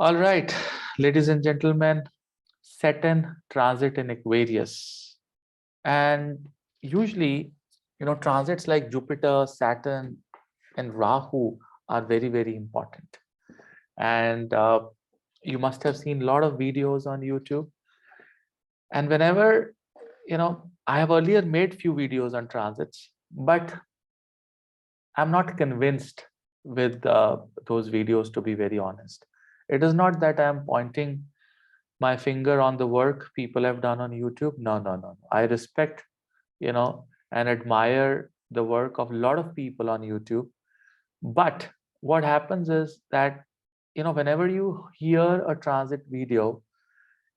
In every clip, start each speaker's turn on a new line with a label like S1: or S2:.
S1: All right, ladies and gentlemen, Saturn transit in Aquarius. And usually, transits like Jupiter, Saturn, and Rahu are very, very important. And you must have seen a lot of videos on YouTube. And whenever, I have earlier made few videos on transits, but I'm not convinced with those videos, to be very honest. It is not that I'm pointing my finger on the work people have done on YouTube. No, no, no, no. I respect, and admire the work of a lot of people on YouTube. But what happens is that, whenever you hear a transit video,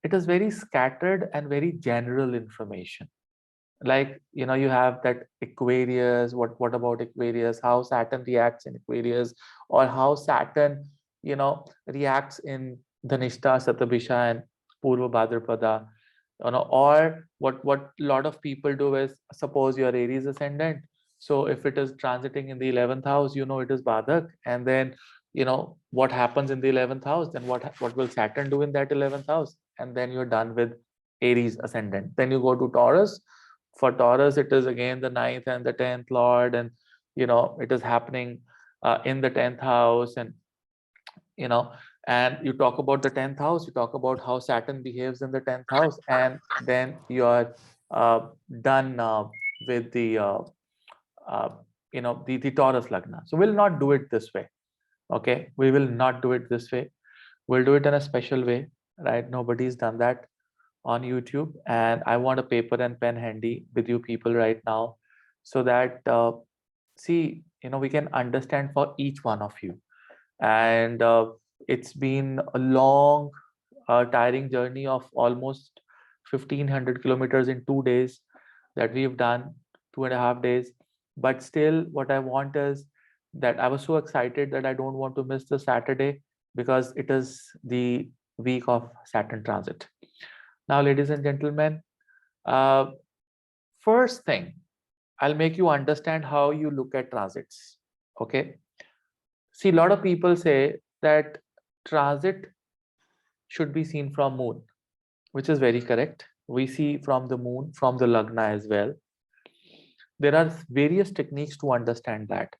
S1: it is very scattered and very general information. Like, you have that Aquarius, what about Aquarius, how Saturn reacts in Aquarius, or how Saturn, reacts in Dhanishta, Satabhisha, and Purva Bhadrapada. Or what a lot of people do is, suppose you are Aries ascendant, so if it is transiting in the 11th house, it is Badhak. And then, what happens in the 11th house, then what will Saturn do in that 11th house, and then you're done with Aries ascendant. Then you go to Taurus. For Taurus, it is again the ninth and the 10th lord, and it is happening in the 10th house. And you know and you talk about the 10th house, you talk about how Saturn behaves in the 10th house, and then you are done with uh, the Taurus lagna. So we'll not do it this way. Okay, we will not do it this way. We'll do it in a special way, right? Nobody's done that on YouTube, and I want a paper and pen handy with you people right now, so that see, we can understand for each one of you. And it's been a long, tiring journey of almost 1500 kilometers in 2 days that we've done, 2.5 days. But still, what I want is that I was so excited that I don't want to miss the Saturday, because it is the week of Saturn transit. Now, ladies and gentlemen, uh, first thing, I'll make you understand how you look at transits. Okay. See, a lot of people say that transit should be seen from moon, which is very correct. We see from the moon, from the lagna as well. There are various techniques to understand that.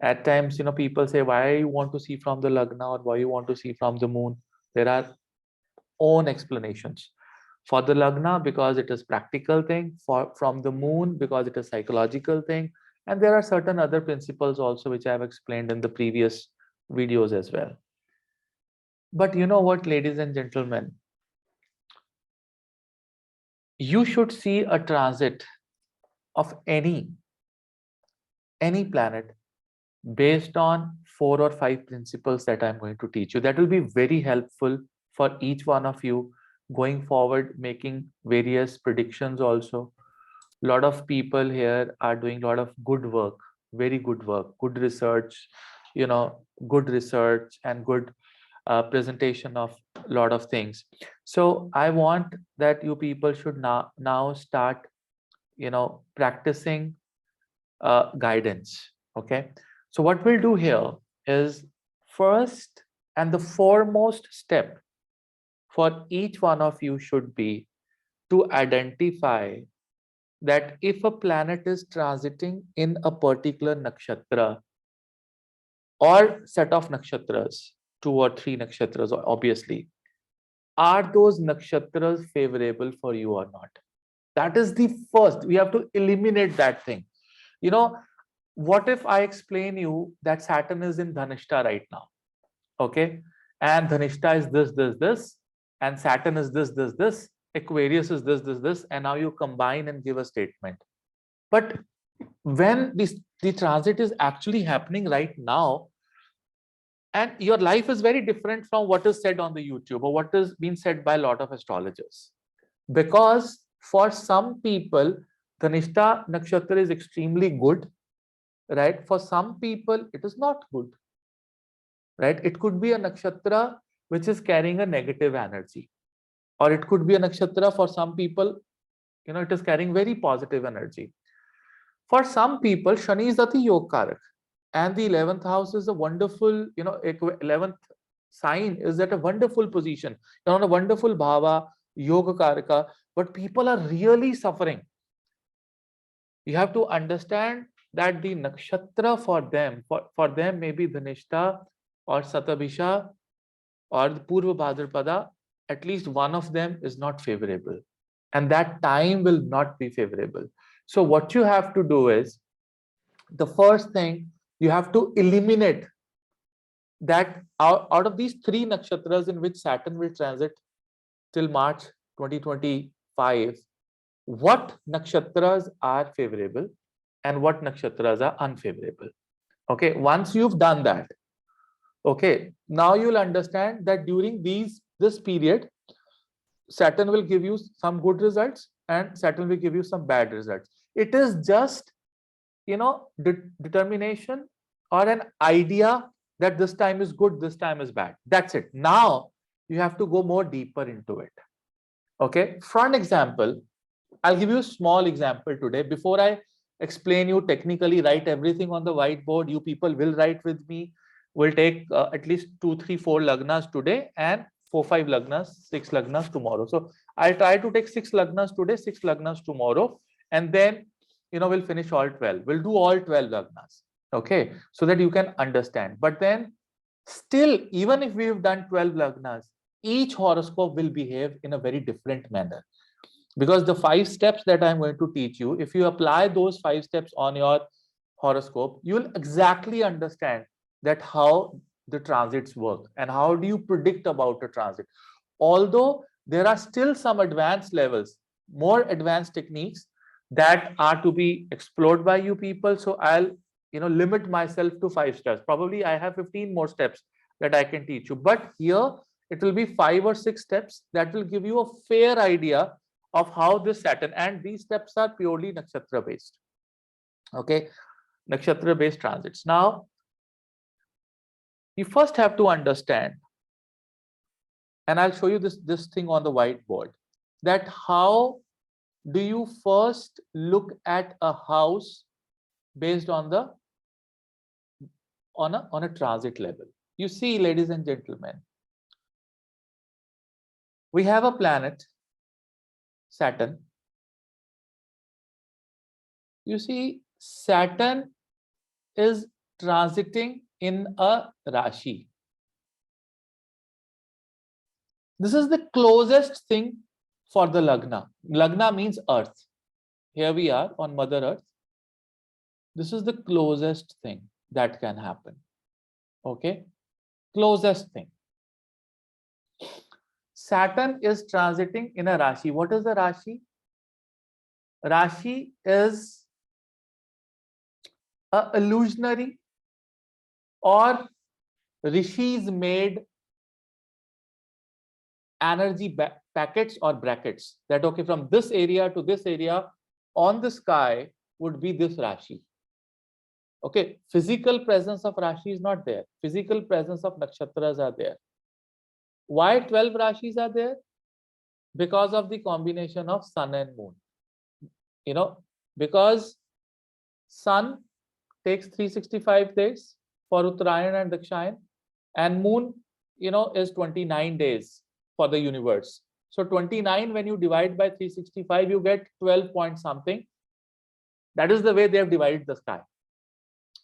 S1: At times, people say, why you want to see from the lagna, or why you want to see from the moon? There are own explanations. For the lagna, because it is practical thing. For from the moon, because it is psychological thing. And there are certain other principles also, which I have explained in the previous videos as well. But you know what, ladies and gentlemen, you should see a transit of any planet based on 4 or 5 principles that I'm going to teach you. That will be very helpful for each one of you going forward, making various predictions also. A lot of people here are doing a lot of good work, very good work, good research, good research and good presentation of a lot of things. So I want that you people should now start, practicing guidance. Okay. So what we'll do here is, first and the foremost step for each one of you should be to identify that if a planet is transiting in a particular nakshatra or set of nakshatras, 2 or 3 nakshatras, obviously, are those nakshatras favorable for you or not? That is the first. We have to eliminate that thing. You know, what if I explain you that Saturn is in Dhanishta right now? Okay. And Dhanishta is this, and Saturn is this, Aquarius is this, and now you combine and give a statement. But when the transit is actually happening right now, and your life is very different from what is said on the YouTube or what is being said by a lot of astrologers. Because for some people, Dhanishta nakshatra is extremely good, right? For some people, it is not good, right? It could be a nakshatra which is carrying a negative energy, or it could be a nakshatra for some people, it is carrying very positive energy. For some people, Shani is Ati Yog Karak, and the 11th house is a wonderful, 11th sign is at a wonderful position, you're on a wonderful bhava, yoga karaka, but people are really suffering. You have to understand that the nakshatra for them maybe Dhanishta or Satabhisha or the Purva Bhadrapada, at least one of them is not favorable. And that time will not be favorable. So what you have to do is, the first thing, you have to eliminate that out of these three nakshatras in which Saturn will transit till March 2025, what nakshatras are favorable and what nakshatras are unfavorable. Okay, once you've done that, okay, now you'll understand that during this period, Saturn will give you some good results and Saturn will give you some bad results. It is just, determination or an idea that this time is good, this time is bad. That's it. Now you have to go more deeper into it. Okay, for an example, I'll give you a small example today. Before I explain you technically, write everything on the whiteboard. You people will write with me. We'll take at least 2, 3, 4 lagnas today and 4, 5 lagnas, 6 lagnas tomorrow. So I'll try to take 6 lagnas today, 6 lagnas tomorrow, and then we'll finish all 12. We'll do all 12 lagnas. Okay, so that you can understand. But then still, even if we've done 12 lagnas, each horoscope will behave in a very different manner. Because the 5 steps that I'm going to teach you, if you apply those 5 steps on your horoscope, you'll exactly understand that how the transits work and how do you predict about a transit. Although there are still some advanced levels, more advanced techniques that are to be explored by you people. So I'll limit myself to 5 steps. Probably I have 15 more steps that I can teach you. But here it will be 5 or 6 steps that will give you a fair idea of how this Saturn, and these steps are purely nakshatra based. Okay, nakshatra based transits. Now, you first have to understand, and I'll show you this thing on the whiteboard, that how do you first look at a house based on the on a transit level. You see, ladies and gentlemen, we have a planet, Saturn. You see, Saturn is transiting in a rashi. This is the closest thing for the lagna. Lagna means earth. Here we are on Mother Earth. This is the closest thing that can happen. Okay, closest thing. Saturn is transiting in a rashi. What is the rashi? Rashi is a illusionary or rishis made energy packets or brackets, that okay, from this area to this area on the sky would be this rashi. Okay, physical presence of rashi is not there. Physical presence of nakshatras are there. Why 12 rashis are there? Because of the combination of sun and moon. Because sun takes 365 days for Uttarayan and Dakshayan, and moon, is 29 days for the universe. So 29, when you divide by 365, you get 12 point something. That is the way they have divided the sky.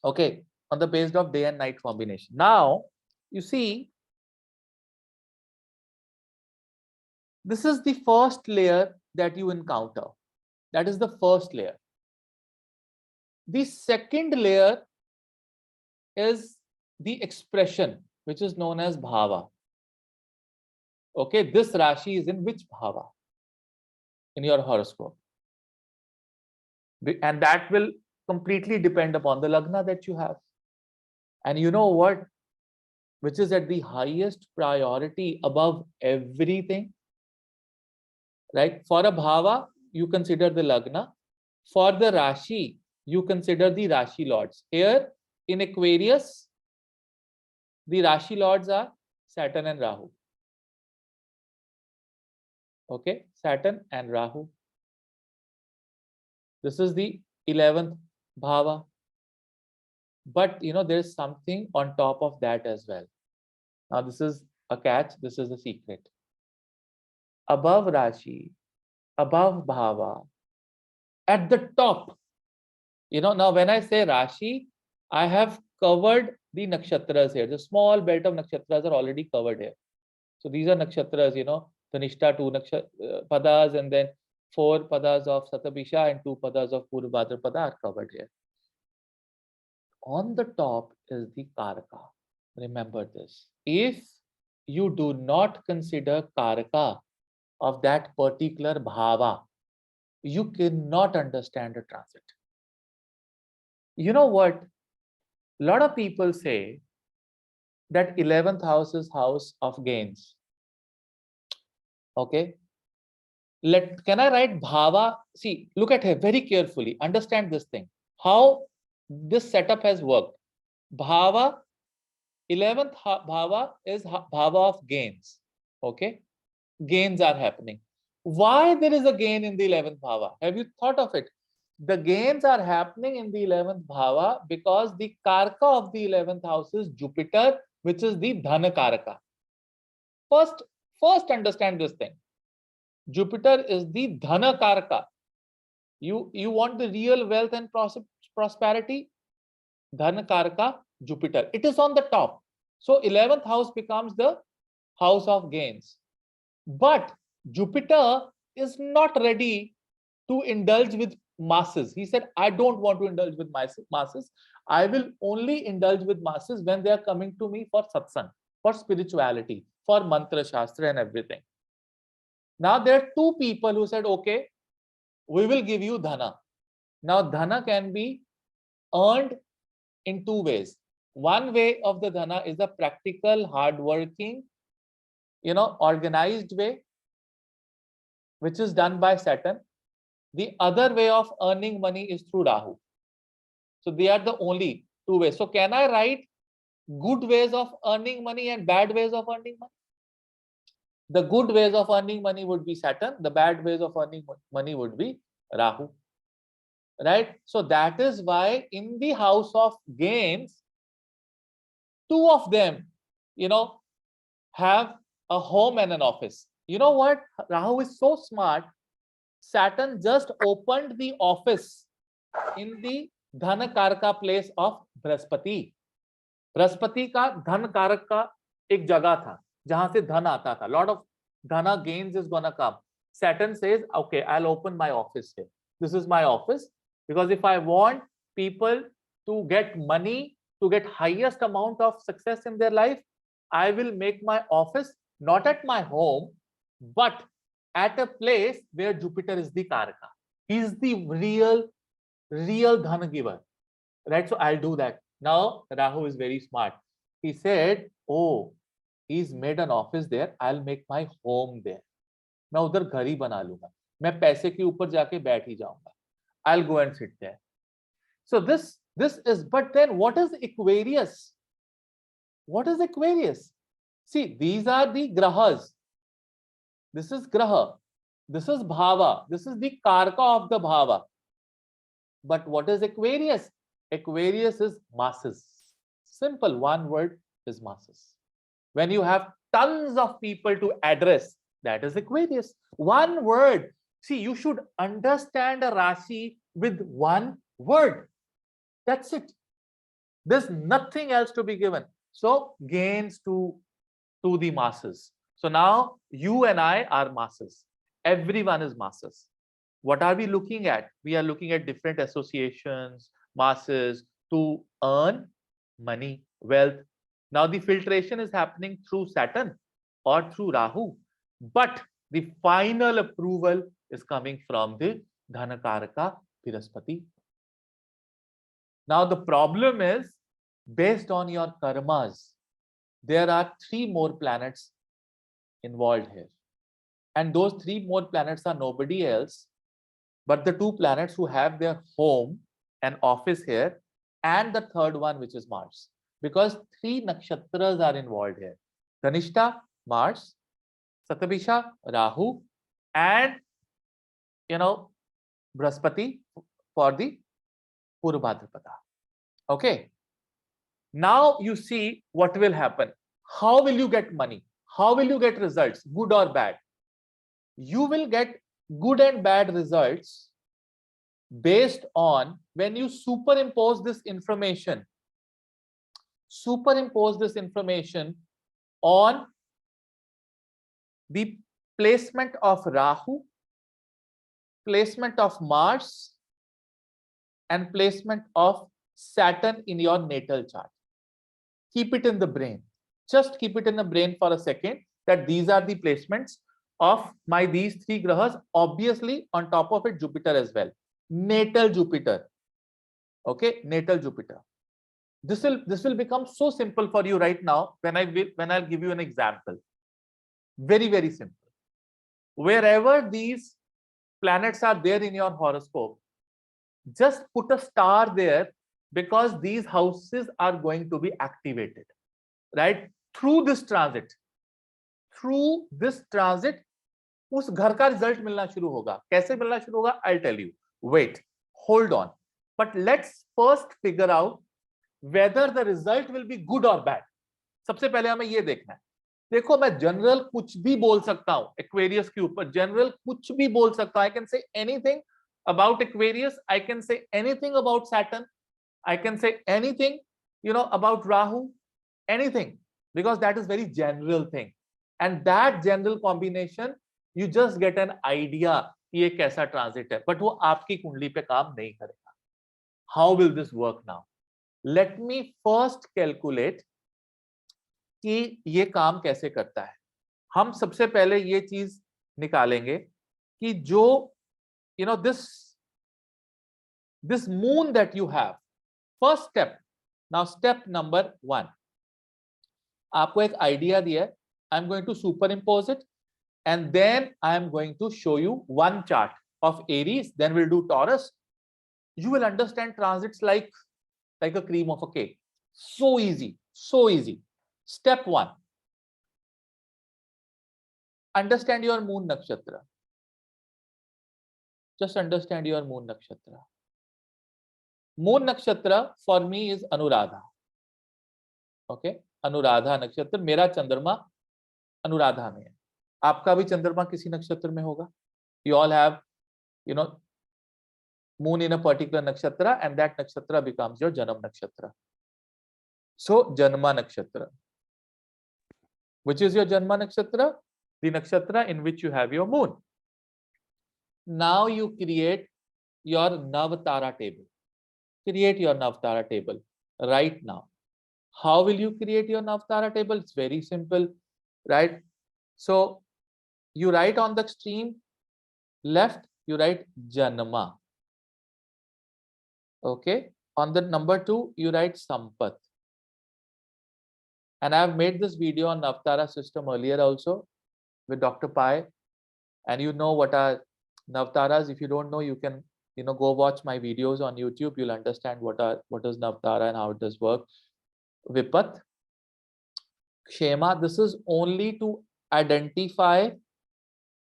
S1: Okay, on the basis of day and night combination. Now, you see, this is the first layer that you encounter. That is the first layer. The second layer is the expression, which is known as bhava. Okay, this rashi is in which bhava in your horoscope? And that will completely depend upon the lagna that you have. And you know what? Which is at the highest priority above everything? Right? For a bhava, you consider the lagna. For the rashi, you consider the rashi lords. Here in Aquarius, the rashi lords are Saturn and Rahu. Okay, Saturn and Rahu. This is the 11th bhava. But there is something on top of that as well. Now, this is a catch, this is the secret. Above Rashi, above Bhava, at the top, now when I say Rashi, I have covered the nakshatras here. The small belt of nakshatras are already covered here. So these are nakshatras, Tanishta, two padas, and then 4 padas of Satabisha and 2 padas of Purvabhadrapada are covered here. On the top is the Karaka. Remember this. If you do not consider Karaka of that particular bhava, you cannot understand a transit. You know what? A lot of people say that 11th house is house of gains. Okay. Can I write bhava? See, look at here very carefully. Understand this thing. How this setup has worked. Bhava, 11th bhava is bhava of gains. Okay. Gains are happening. Why there is a gain in the 11th bhava? Have you thought of it? The gains are happening in the 11th bhava because the karka of the 11th house is Jupiter, which is the dhana karaka. First understand this thing. Jupiter is the dhana karaka. You want the real wealth and prosperity? Dhana karaka, Jupiter. It is on the top. So 11th house becomes the house of gains. But Jupiter is not ready to indulge with masses. He said, I don't want to indulge with masses. I will only indulge with masses when they are coming to me for satsang, for spirituality, for mantra, shastra and everything. Now there are 2 people who said, okay, we will give you dhana. Now dhana can be earned in 2 ways. One way of the dhana is the practical, hardworking, organized way, which is done by Saturn. The other way of earning money is through Rahu. So they are the only 2 ways. So can I write good ways of earning money and bad ways of earning money? The good ways of earning money would be Saturn. The bad ways of earning money would be Rahu. Right? So that is why in the house of gains, 2 of them, have a home and an office. You know what? Rahu is so smart. Saturn just opened the office in the Dhana Karaka place of Brihaspati. Brihaspati का धन कारक का एक जगह था जहां से धन आता था. Lot of dhana gains is gonna come. Saturn says, okay, I'll open my office here. This is my office, because if I want people to get money, to get highest amount of success in their life, I will make my office not at my home, but at a place where Jupiter is the Karaka. He is the real dhana giver. Right? So I'll do that. Now, Rahu is very smart. He said, oh, he's made an office there. I'll make my home there. मैं उधर घर ही बना लूंगा. मैं पैसे के ऊपर जाके बैठ ही जाऊंगा. I'll go and sit there. So this is, but then what is Aquarius? What is Aquarius? See, these are the grahas. This is graha. This is bhava. This is the karka of the bhava. But what is Aquarius? Aquarius is masses. Simple, one word is masses. When you have tons of people to address, that is Aquarius. One word. See, you should understand a rashi with one word. That's it. There's nothing else to be given. So gains to the masses. So now you and I are masses. Everyone is masses. What are we looking at? We are looking at different associations, masses, to earn money, wealth. Now the filtration is happening through Saturn or through Rahu, but the final approval is coming from the Dhanakaraka Brihaspati. Now the problem is, based on your karmas, there are 3 more planets involved here. And those 3 more planets are nobody else but the 2 planets who have their home and office here, and the third one, which is Mars. Because 3 nakshatras are involved here. Dhanishta, Mars, Satabisha, Rahu, and Brihaspati for the Purvabhadrapada. Okay. Now you see what will happen. How will you get money? How will you get results, good or bad? You will get good and bad results based on when you superimpose this information on the placement of Rahu, placement of Mars, and placement of Saturn in your natal chart. Keep it in the brain. Just keep it in the brain for a second that these are the placements of my these three grahas. Obviously, on top of it, Jupiter as well. Natal Jupiter. Okay, natal Jupiter. This will become so simple for you right now when I'll give you an example. Very, very simple. Wherever these planets are there in your horoscope, just put a star there because these houses are going to be activated, right? Through this transit, उस घर का result मिलना शुरू होगा. कैसे मिलना शुरू होगा? I'll tell you. Wait, hold on. But let's first figure out whether the result will be good or bad. सबसे पहले हमें ये देखना है. देखो, मैं जनरल कुछ भी बोल सकता हूं एक्वेरियस के ऊपर, जनरल कुछ भी बोल सकता हूं. I can say anything about Aquarius. I can say anything about Saturn. I can say anything, about Rahu, anything, because that is very general thing. And that general combination, you just get an idea कि ये कैसा transit है, but वो आपकी कुंडली पे काम नहीं करेगा. How will this work now? Let me first calculate कि ये काम कैसे करता है. हम सबसे पहले ये चीज निकालेंगे कि जो this moon that you have. First step. Now step number 1. आपको एक आइडिया दिया है. I'm going to superimpose it and then I am going to show you one chart of Aries. Then we'll do Taurus. You will understand transits like a cream of a cake. So easy, so easy. Step 1. Understand your moon nakshatra. Just understand your moon nakshatra. Moon nakshatra for me is Anuradha. Okay, Anuradha nakshatra. मेरा चंद्रमा अनुराधा में है. आपका भी चंद्रमा किसी नक्षत्र में होगा. You all have, moon in a particular nakshatra, and that nakshatra becomes your janam nakshatra. So janma nakshatra. Which is your janma nakshatra? The nakshatra in which you have your moon. Now you create your Navtara table. Create your Navtara table right now. How will you create your Navtara table? It's very simple, right? So you write on the extreme left, you write Janma. Okay. On the number 2, you write Sampat. And I have made this video on Navtara system earlier also with Dr. Pai. And you know what are Navtaras. If you don't know, you can go watch my videos on YouTube. You'll understand what is Navtara and how it does work. Vipat, Kshema, this is only to identify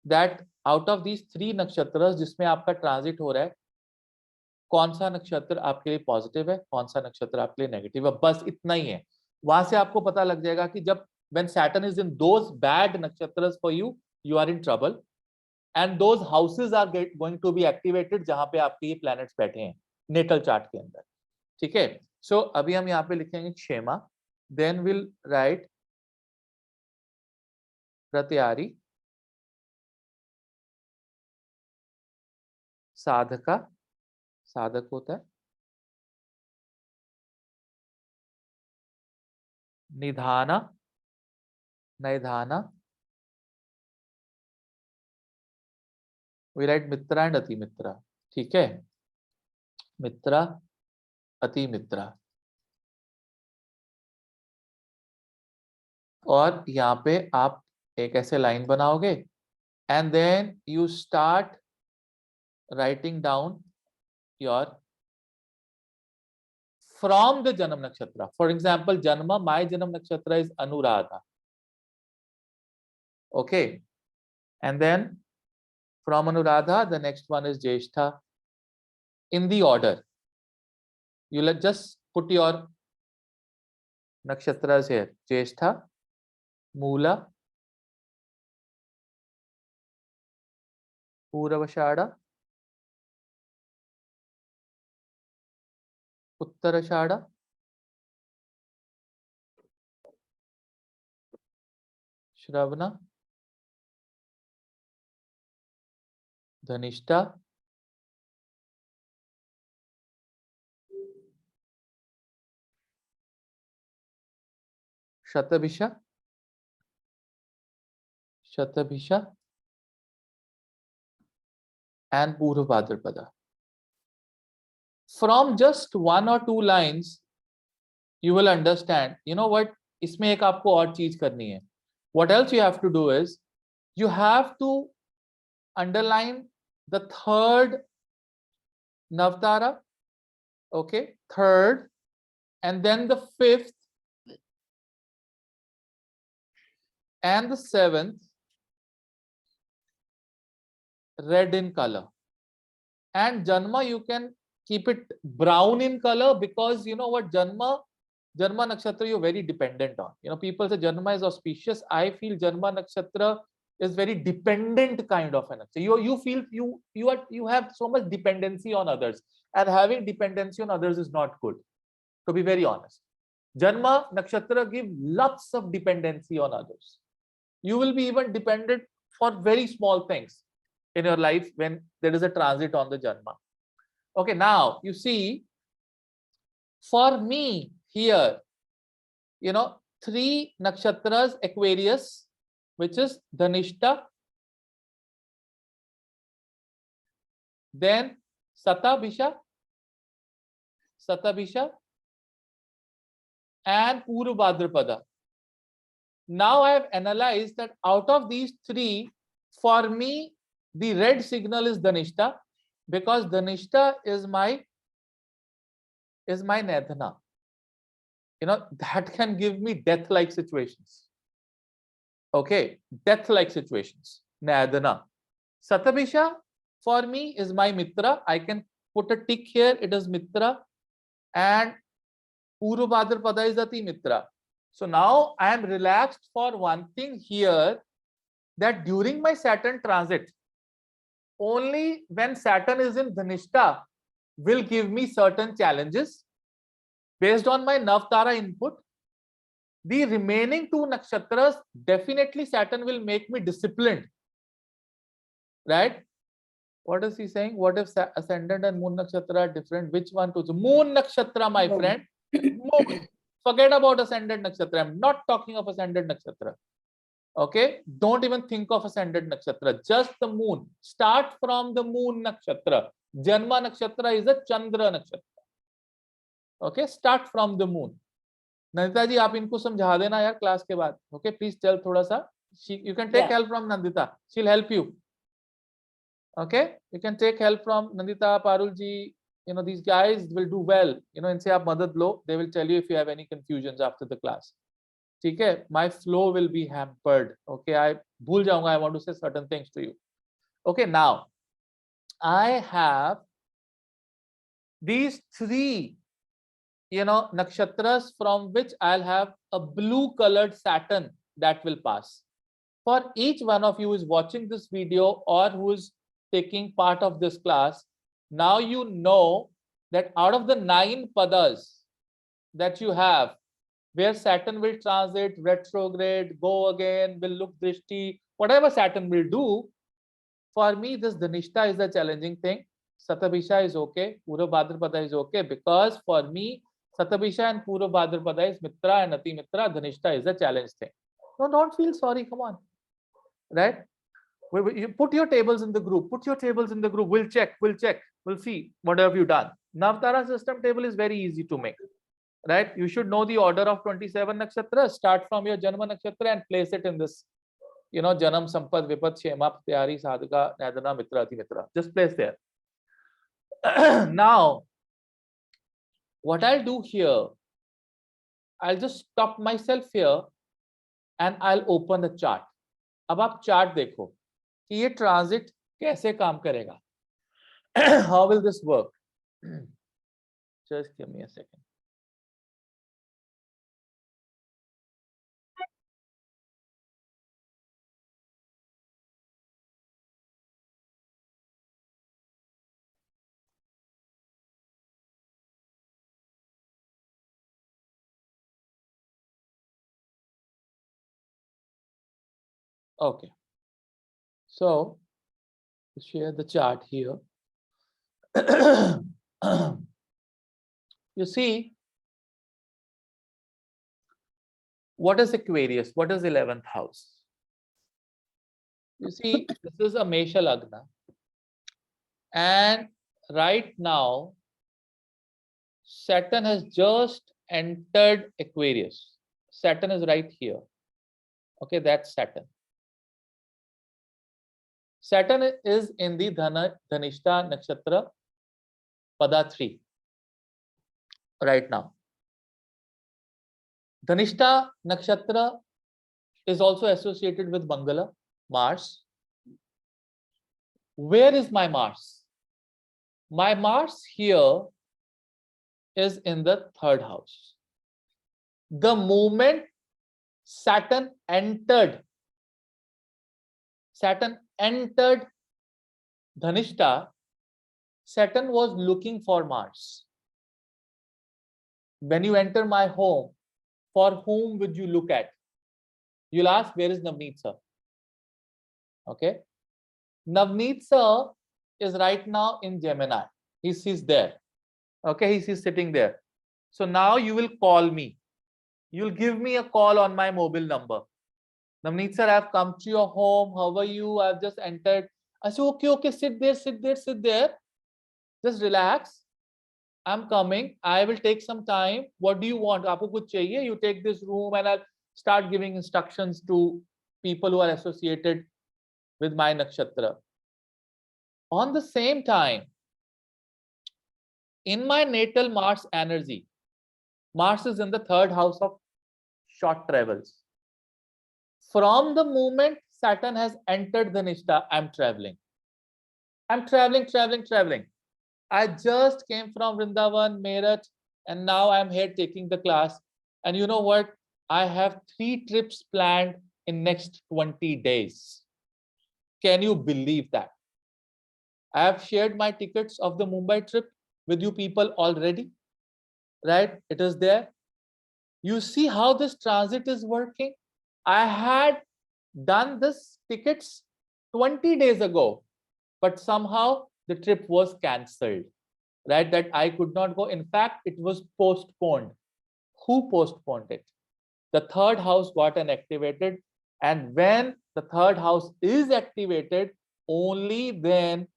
S1: that out of these 3 nakshatras जिसमें आपका transit हो रहा है, कौन सा नक्षत्र आपके लिए पॉजिटिव है, कौन सा नक्षत्र आपके लिए नेगेटिव है. बस इतना ही है. वहां से आपको पता लग जाएगा कि जब when Saturn is in those bad nakshatras for you, you are in trouble, and those houses are going to be activated जहां पे आपके ये planets बैठे हैं नेटल चार्ट के अंदर. ठीक है. सो अभी हम यहाँ पे लिखेंगे क्षेमा. देन विल राइट प्रत्यारी, साधका, साधक होता है, निधाना, नैधाना, वी राइट मित्रा एंड अति मित्रा. ठीक है. मित्रा, अति मित्रा. और यहाँ पे आप एक ऐसे लाइन बनाओगे and then you start writing down your from the janma nakshatra. For example janma, my janma nakshatra is Anuradha. Okay. And then from Anuradha the next one is Jyeshtha. in the order. You let just put your nakshatras here. Jyeshtha, Moola, Purvashadha, Uttarashadha, Shravana, Dhanishtha, Shatabhisha, Shatabhisha and Purva Bhadrapada. From just one or two lines, you will understand, you know what, इसमें एक आपको और चीज करनी है. What else you have to do is, you have to underline the third Navtara, okay, third, and then the fifth, and the seventh, red in color. And Janma, you can keep it brown in color, because you know what, Janma nakshatra you're very dependent on. You know, people say Janma is auspicious. I feel Janma nakshatra is very dependent kind of an nakshatra. You feel you have so much dependency on others, and having dependency on others is not good, to be very honest. Janma nakshatra give lots of dependency on others. You will be even dependent for very small things in your life when there is a transit on the Janma. Okay, now you see, for me here, you know, 3 nakshatras Aquarius, which is Dhanishta, then Satabhisha, and Purva Bhadrapada. Now I have analyzed that out of these 3, for me, the red signal is Dhanishta, because Dhanishta is my Nedhana. You know, that can give me death-like situations. Okay, death-like situations. Nedhana. Satabhisha for me is my Mitra. I can put a tick here. It is Mitra, and Purva Bhadrapada is Ati Mitra. So now I am relaxed for one thing here, that during my Saturn transit, only when Saturn is in Dhanishta will give me certain challenges based on my Navtara input. The remaining 2 nakshatras, definitely Saturn will make me disciplined, right? What is he saying? What if Ascendant and Moon nakshatra are different? Which one to choose? Moon nakshatra, my friend. Moon. Forget about Ascendant nakshatra. I'm not talking of Ascendant nakshatra. Okay, don't even think of Ascendant nakshatra, just the moon. Start from the moon nakshatra. Janma nakshatra is a Chandra nakshatra. Okay, start from the moon. Nandita जी, आप इनको समझा देना यार class के बाद. Okay, please tell थोड़ा सा. You can take help from Nandita. She'll help you. Okay, you can take help from Nandita, Parul ji. You know, these guys will do well. You know, इनसे आप मदद लो. They will tell you if you have any confusions after the class. ठीक है, my flow will be hampered. Okay, I भूल जाऊंगा. I want to say certain things to you. Okay, now I have these 3, you know, nakshatras from which I'll have a blue colored Saturn that will pass. For each one of you who is watching this video or who is taking part of this class, now you know that out of the 9 padas that you have, where Saturn will transit, retrograde, go again, will look drishti, whatever Saturn will do, for me this Dhanishta is the challenging thing. Satabhisha is okay, Purva Bhadrapada is okay, because for me Satabhisha and Purva Bhadrapada is Mitra and Ati Mitra. Dhanishta is the challenge thing. No, don't feel sorry, come on. Right? You put your tables in the group. Put your tables in the group. We'll check. We'll see what have you done. Navtara system table is very easy to make. Right? You should know the order of 27 nakshatras. Start from your Janma nakshatra and place it in this, you know, Janam, Sampad, Vipad, Shema, Tyari, Sadhaka, Nadana, Mitra, Ati Mitra. Just place there. Now, what I'll do here, I'll just stop myself here and I'll open the chart. अब आप chart देखो कि ये transit कैसे काम करेगा. How will this work? Just give me a second. Okay. So share the chart here. You see, what is Aquarius? What is 11th house? You see, this is a Mesha Lagna. And right now, Saturn has just entered Aquarius. Saturn is right here. Okay, that's Saturn. Saturn is in the Dhanishta Nakshatra, Pada 3, right now. Dhanishta Nakshatra is also associated with Mangala, Mars. Where is my Mars? My Mars here is in the 3rd house. The moment Saturn entered Dhanishta, Saturn was looking for Mars. When you enter my home, for whom would you look at? You'll ask, where is Navneet sir? Okay. Navneet sir is right now in Gemini. He's there. Okay, he's sitting there. So now you will call me. You'll give me a call on my mobile number. Navneet sir, I've come to your home. How are you? I've just entered. I say, okay, sit there. Just relax. I'm coming. I will take some time. What do you want? Aapko kuch chahiye? You take this room, and I'll start giving instructions to people who are associated with my nakshatra. On the same time, in my natal Mars energy, Mars is in the 3rd house of short travels. From the moment Saturn has entered Dhanishta, I'm traveling. I'm traveling. I just came from Vrindavan, Meerut, and now I'm here taking the class. And you know what? I have 3 trips planned in next 20 days. Can you believe that? I have shared my tickets of the Mumbai trip with you people already, right? It is there. You see how this transit is working? I had done this tickets 20 days ago, but somehow the trip was cancelled, right? That I could not go. In fact, it was postponed. Who postponed it? The 3rd house got activated. And when the 3rd house is activated, only then,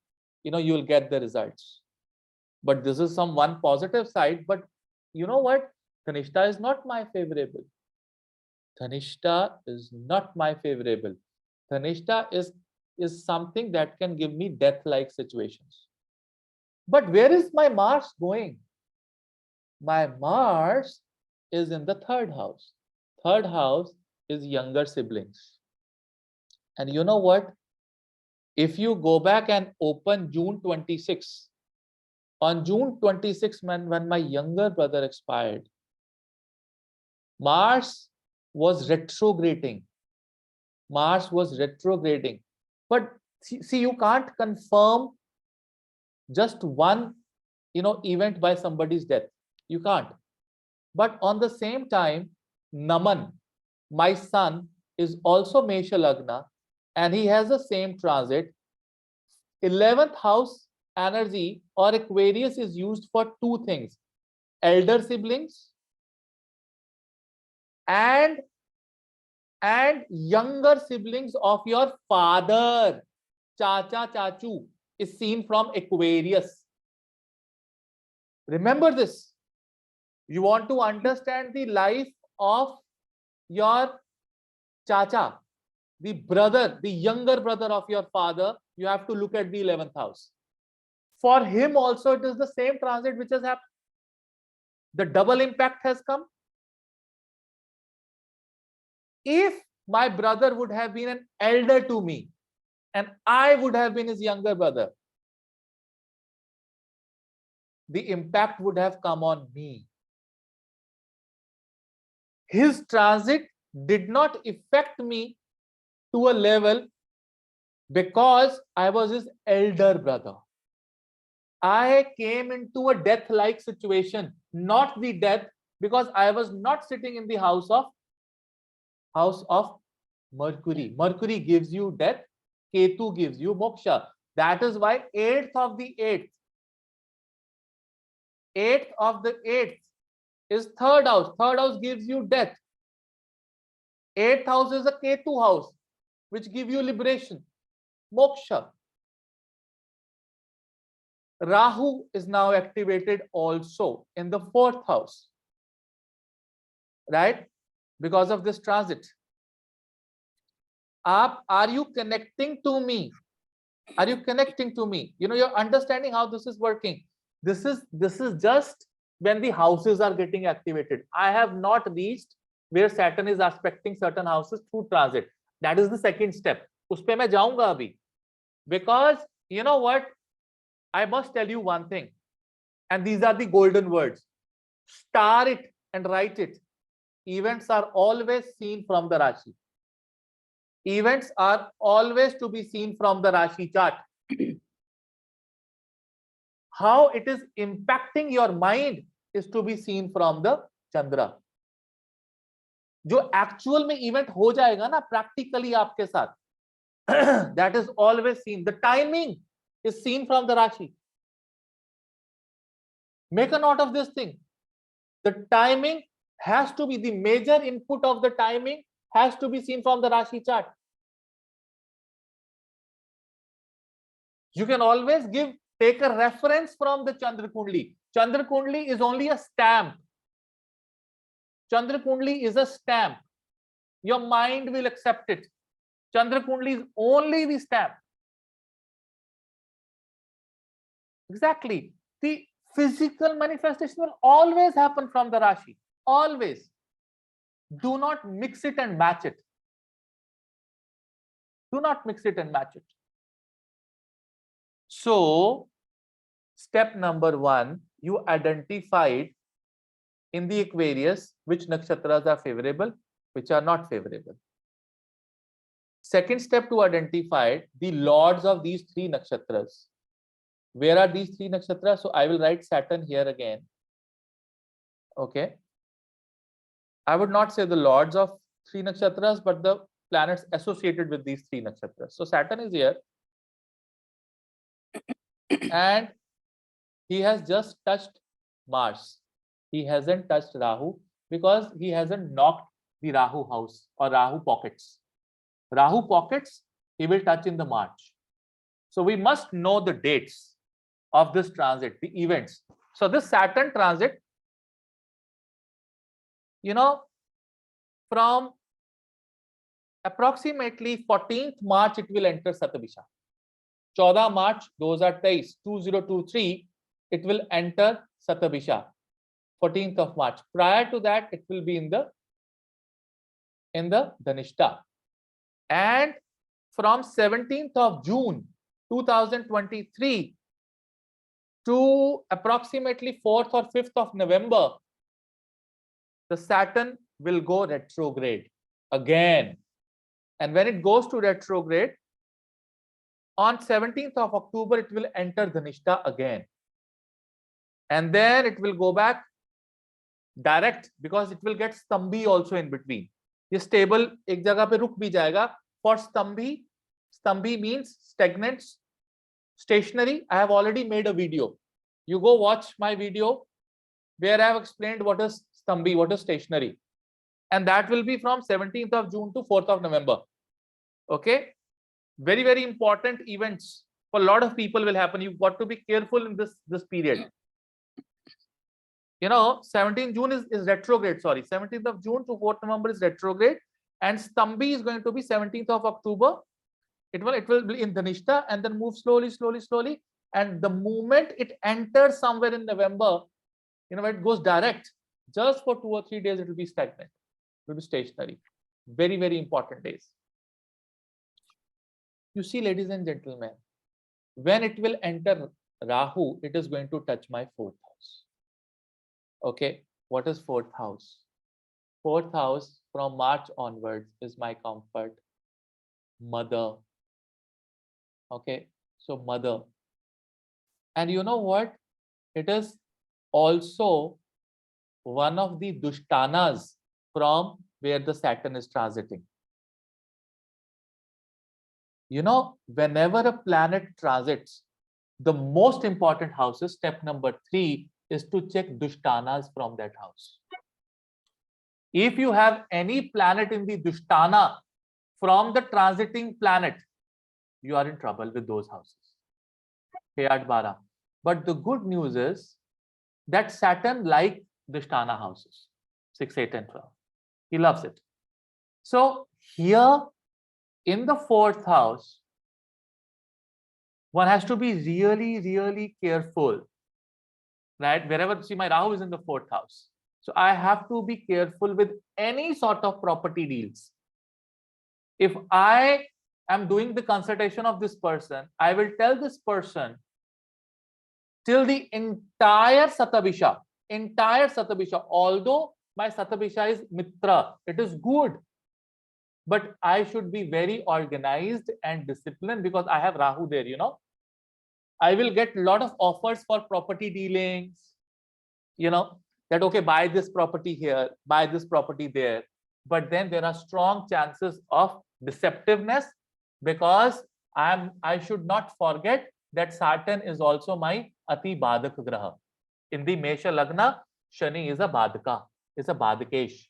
S1: you'll get the results. But this is some one positive side. But you know what? Dhanishta is not my favorable. Dhanishta is not my favorable. Dhanishta is something that can give me death-like situations. But where is my Mars going? My Mars is in the 3rd house. 3rd house is younger siblings. And you know what? If you go back and open June 26, on June 26, when my younger brother expired, Mars was retrograding. Mars was retrograding. But see, you can't confirm just one, event by somebody's death. You can't. But on the same time, Naman, my son, is also Mesha Lagna, and he has the same transit. 11th house energy or Aquarius is used for 2 things: elder siblings and younger siblings of your father. Chacha, chachu is seen from Aquarius. Remember this. You want to understand the life of your chacha, the brother, the younger brother of your father, you have to look at the 11th house. For him also, it is the same transit which has happened. The double impact has come. If my brother would have been an elder to me and I would have been his younger brother, the impact would have come on me. His transit did not affect me to a level because I was his elder brother. I came into a death-like situation, not the death, because I was not sitting in the house of Mercury. Mercury gives you death. Ketu gives you moksha. That is why 8th of the 8th, 8th of the 8th is third house. Third house gives you death. 8th house is a Ketu house, which give you liberation, moksha. Rahu is now activated also in the 4th house, right? Because of this transit. Are you connecting to me? Are you connecting to me? You're understanding how this is working. This is just when the houses are getting activated. I have not reached where Saturn is aspecting certain houses through transit. That is the second step. उस पे मैं जाऊंगा अभी. Because you know what? I must tell you one thing. And these are the golden words. Star it and write it. Events are always seen from the Rashi. Events are always to be seen from the Rashi chart. How it is impacting your mind is to be seen from the Chandra. जो actual में event हो जाएगा ना practically आपके साथ, that is always seen. The timing is seen from the Rashi. Make a note of this thing. The timing has to be, the major input of the timing has to be seen from the Rashi chart. You can always take a reference from the Chandra Kundli. Chandra Kundli is only a stamp. Chandra Kundli is a stamp. Your mind will accept it. Chandra Kundli is only the stamp. Exactly. The physical manifestation will always happen from the Rashi. Always. Do not mix it and match it. Do not mix it and match it. So, step number 1, you identified in the Aquarius which nakshatras are favorable, which are not favorable. Second step to identify the lords of these 3 nakshatras. Where are these 3 nakshatras? So I will write Saturn here again. Okay. I would not say the lords of 3 nakshatras, but the planets associated with these 3 nakshatras. So Saturn is here. And he has just touched Mars. He hasn't touched Rahu because he hasn't knocked the Rahu house or Rahu pockets. Rahu pockets, he will touch in the March. So we must know the dates of this transit, the events. So this Saturn transit, from approximately 14th March, it will enter Satabisha. 14 March 2023, it will enter Satabisha. 14th of March. Prior to that, it will be in the Dhanishta. And from 17th of June 2023 to approximately 4th or 5th of November, the Saturn will go retrograde again. And when it goes to retrograde, on 17th of October, it will enter Dhanishta again. And then it will go back direct because it will get Stambhi also in between. ये stable एक जगह पे रुक भी जाएगा. For Stambhi means stagnant, stationary. I have already made a video. You go watch my video where I have explained what is Stambhi, what is stationary. And that will be from 17th of June to 4th of November. Okay. Very, very important events for a lot of people will happen. You've got to be careful in this period. 17th June is retrograde. Sorry, 17th of June to 4th November is retrograde, and Stambhi is going to be 17th of October. It will be in Dhanishta and then move slowly. And the moment it enters somewhere in November, it goes direct. Just for 2 or 3 days, it will be stagnant. It will be stationary. Very, very important days. You see, ladies and gentlemen, when it will enter Rahu, it is going to touch my 4th house. Okay, what is 4th house? 4th house from March onwards is my comfort, mother. Okay, so mother. And you know what? It is also one of the Dushtanas from where the Saturn is transiting. whenever a planet transits, the most important houses, step number 3 is to check dushtanas from that house. If you have any planet in the dushtana from the transiting planet, you are in trouble with those houses. But the good news is that Saturn likes dushtana houses, 6, 8, and 12. He loves it. So here in the 4th house, one has to be really, really careful, right? Wherever, see, my Rahu is in the 4th house. So I have to be careful with any sort of property deals. If I am doing the consultation of this person, I will tell this person till the entire Satabisha, although my Satabisha is Mitra, it is good. But I should be very organized and disciplined because I have Rahu there, I will get a lot of offers for property dealings, that, okay, buy this property here, buy this property there. But then there are strong chances of deceptiveness because I should not forget that Saturn is also my Ati Badak Graha. In the Mesha Lagna, Shani is a Badaka, is a Badakesh.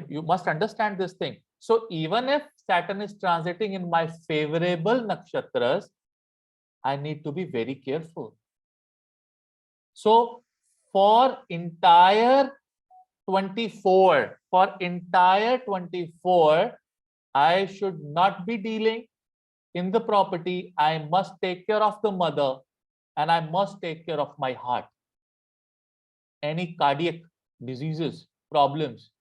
S1: You must understand this thing. So even if Saturn is transiting in my favorable nakshatras, I need to be very careful. So for entire 24, I should not be dealing in the property. I must take care of the mother and I must take care of my heart. Any cardiac diseases, problems,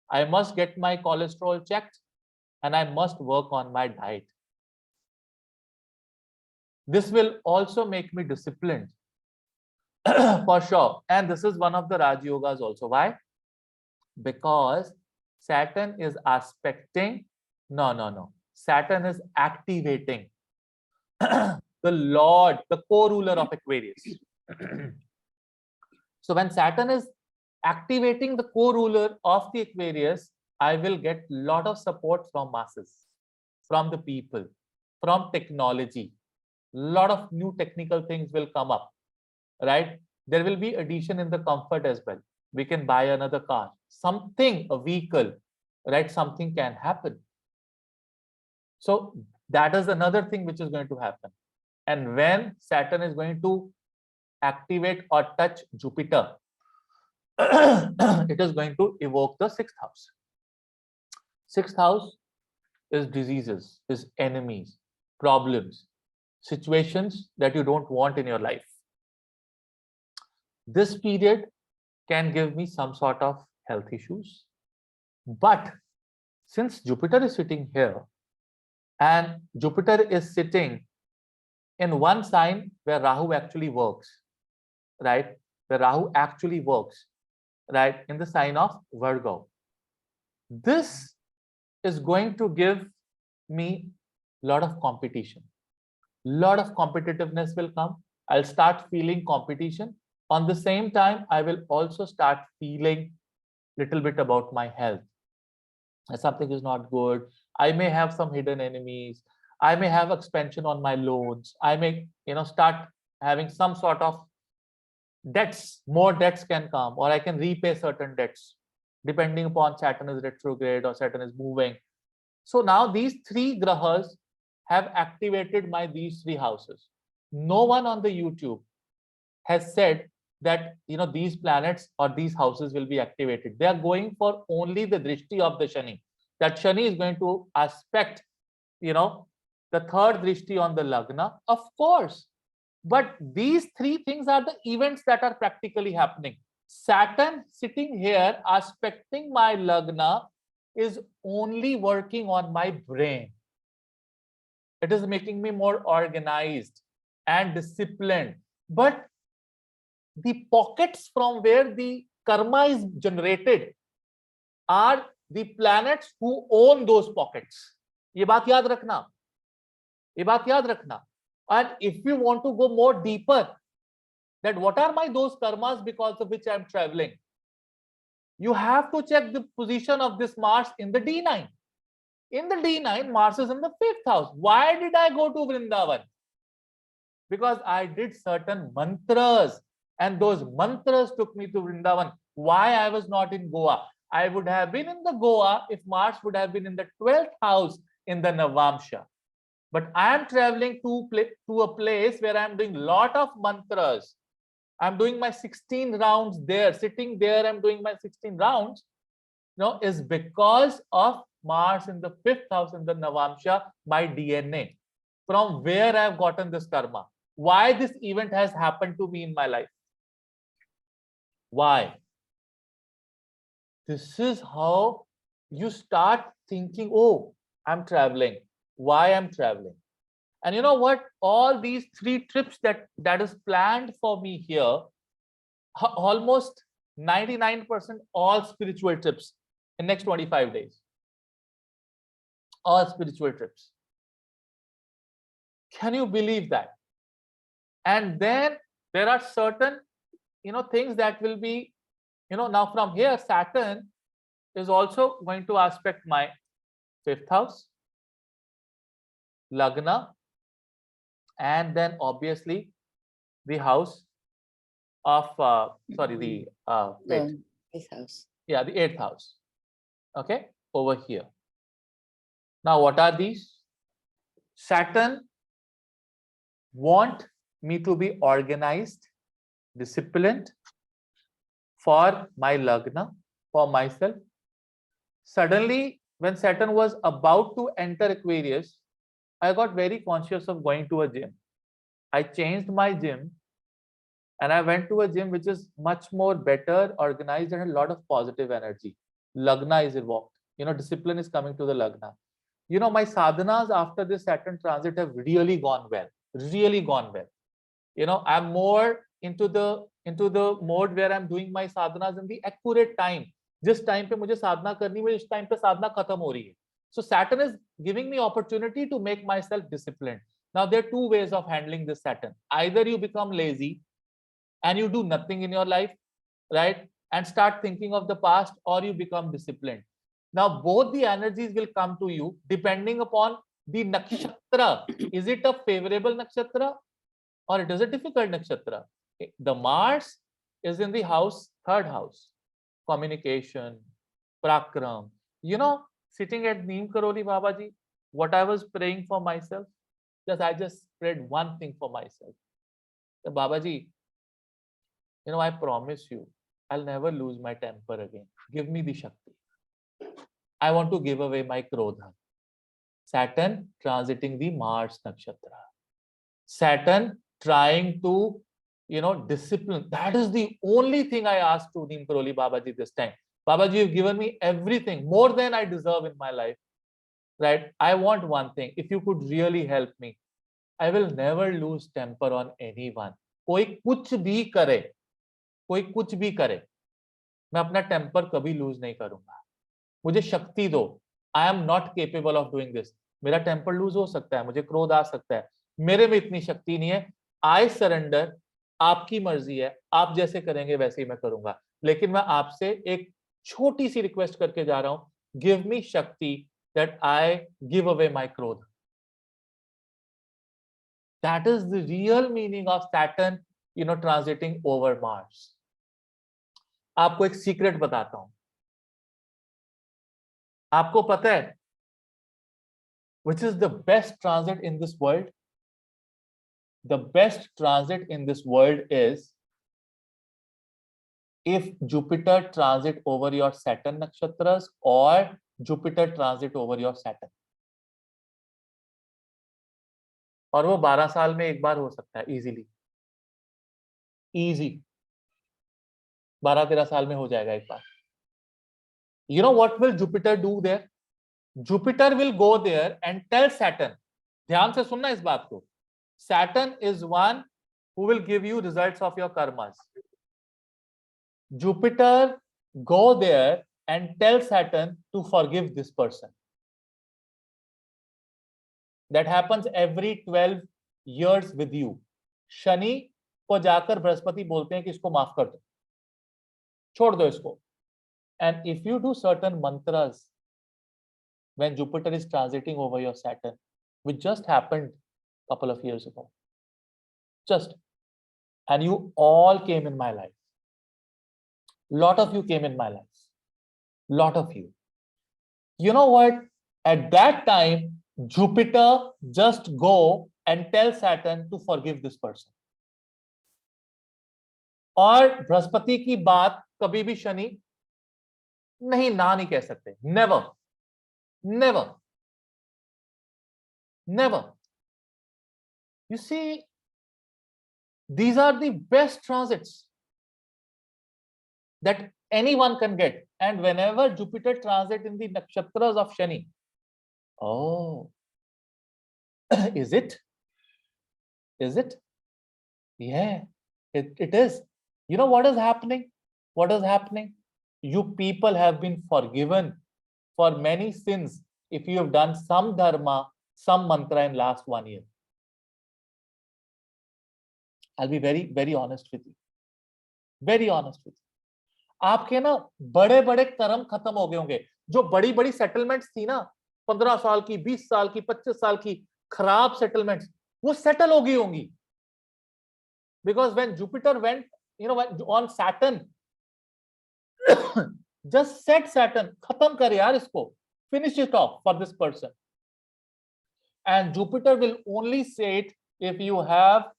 S1: I must get my cholesterol checked and I must work on my diet. This will also make me disciplined for sure. And this is one of the Raj Yogas also. Why? Because Saturn is aspecting, no. Saturn is activating the Lord, the co-ruler of Aquarius. So when Saturn is activating the co-ruler of the Aquarius, I will get a lot of support from masses, from the people, from technology. A lot of new technical things will come up, right? There will be addition in the comfort as well. We can buy another car, something, a vehicle, right? Something can happen. So that is another thing which is going to happen. And when Saturn is going to activate or touch Jupiter, it is going to evoke the 6th house. 6th house is diseases, is enemies, problems, situations that you don't want in your life. This period can give me some sort of health issues. But since Jupiter is sitting here and Jupiter is sitting in one sign where Rahu actually works, right? Where Rahu actually works, right? In the sign of Virgo. This is going to give me a lot of competition. A lot of competitiveness will come. I'll start feeling competition. On the same time, I will also start feeling a little bit about my health. Something is not good. I may have some hidden enemies. I may have expansion on my loans. I may, start having some sort of debts. More debts can come, or I can repay certain debts, depending upon Saturn is retrograde or Saturn is moving. So now these 3 grahas have activated these 3 houses. No one on the YouTube has said that these planets or these houses will be activated. They are going for only the drishti of the Shani. That Shani is going to aspect, the 3rd drishti on the Lagna, of course. But these 3 things are the events that are practically happening. Saturn sitting here aspecting my Lagna is only working on my brain. It is making me more organized and disciplined. But the pockets from where the karma is generated are the planets who own those pockets. ये बात याद रखना. ये बात याद रखना. And if you want to go more deeper, that what are those karmas because of which I am traveling, you have to check the position of this Mars in the D9. In the D9, Mars is in the 5th house. Why did I go to Vrindavan? Because I did certain mantras, and those mantras took me to Vrindavan. Why I was not in Goa? I would have been in the Goa if Mars would have been in the 12th house in the Navamsha. But I am traveling to a place where I am doing lot of mantras. I'm doing my 16 rounds there, sitting there, I'm doing my 16 rounds, is because of Mars in the 5th house in the Navamsha, my DNA, from where I've gotten this karma. Why this event has happened to me in my life? Why? This is how you start thinking, oh, I'm traveling. Why I'm traveling? And you know what? All these 3 trips that is planned for me here, almost 99% all spiritual trips in next 25 days. All spiritual trips. Can you believe that? And then there are certain, things that will be, now from here, Saturn is also going to aspect my 5th house, Lagna, and then obviously the house of, the
S2: 8th house.
S1: Yeah, the 8th house. Okay, over here. Now, what are these? Saturn want me to be organized, disciplined for my Lagna, for myself. Suddenly, when Saturn was about to enter Aquarius, I got very conscious of going to a gym. I changed my gym and I went to a gym which is much more better organized and a lot of positive energy. Lagna is evoked. Discipline is coming to the Lagna. My sadhanas after this Saturn transit have really gone well. Really gone well. I'm more into the mode where I'm doing my sadhanas in the accurate time. जिस time पे मुझे साधना करनी है, इस time पे साधना खत्म हो रही है. So Saturn is giving me opportunity to make myself disciplined. Now there are 2 ways of handling this Saturn. Either you become lazy and you do nothing in your life, right? And start thinking of the past, or you become disciplined. Now both the energies will come to you depending upon the nakshatra. Is it a favorable nakshatra or it is a difficult nakshatra? The Mars is in the house, 3rd house, communication, prakram. Sitting at Neem Karoli Babaji, what I was praying for myself, I just prayed one thing for myself. The Babaji, I promise you, I'll never lose my temper again. Give me the Shakti. I want to give away my Krodha. Saturn transiting the Mars nakshatra. Saturn trying to, discipline. That is the only thing I asked to Neem Karoli Babaji this time. Babaji, you've given me everything, more than I deserve in my life. Right? I want one thing. If you could really help me, I will never lose temper on anyone. कोई कुछ भी करे, मैं अपना temper कभी loose नहीं करूंगा. मुझे शक्ति दो. I am not capable of doing this. मेरा टेम्पर लूज हो सकता है, मुझे क्रोध आ सकता है, मेरे में इतनी शक्ति नहीं है. I surrender. आपकी मर्जी है, आप जैसे करेंगे वैसे ही मैं करूंगा. लेकिन मैं आपसे एक छोटी सी रिक्वेस्ट करके जा रहा हूं. गिव मी शक्ति that I give away my क्रोध. That is the real meaning of Saturn, transiting over Mars. आपको एक सीक्रेट बताता हूं. आपको पता है which is the best transit in this world? The best transit in this world is if Jupiter transit over your Saturn nakshatras or Jupiter transit over your Saturn. और वो 12 साल में एक बार हो सकता है. इजी 12-13 साल में हो जाएगा एक बार. You know what will Jupiter do there? Jupiter will go there and tell Saturn. ध्यान से सुनना इस बात को. Saturn is one who will give you results of your karmas. Jupiter go there and tell Saturn to forgive this person. That happens every 12 years with you. Shani को जाकर बृहस्पति बोलते हैं कि इसको माफ कर दो, छोड़ दो इसको. And if you do certain mantras, when Jupiter is transiting over your Saturn, which just happened a couple of years ago. Just, and you all came in my life. Lot of you came in my life. Lot of you. You know what? At that time, Jupiter just go and tell Saturn to forgive this person. और बृहस्पति की बात कभी भी शनि नहीं ना नहीं कह सकते. Never. Never. Never. You see, these are the best transits that anyone can get. And whenever Jupiter transit in the nakshatras of Shani, oh, is it? Is it? Yeah, it is. You know what is happening? What is happening? You people have been forgiven for many sins if you have done some dharma, some mantra in last 1 year. I'll be very, very honest with you. Very honest with you. आपके ना बड़े बड़े कर्म खत्म हो गए होंगे. जो बड़ी बड़ी सेटलमेंट्स थी ना, 15 साल की, 20 साल की, 25 साल की खराब सेटलमेंट्स, वो सेटल हो गई होंगी. Because when Jupiter went, on Saturn, just said Saturn, खत्म कर यार इसको, finish it off for this person. And Jupiter will only say it if you have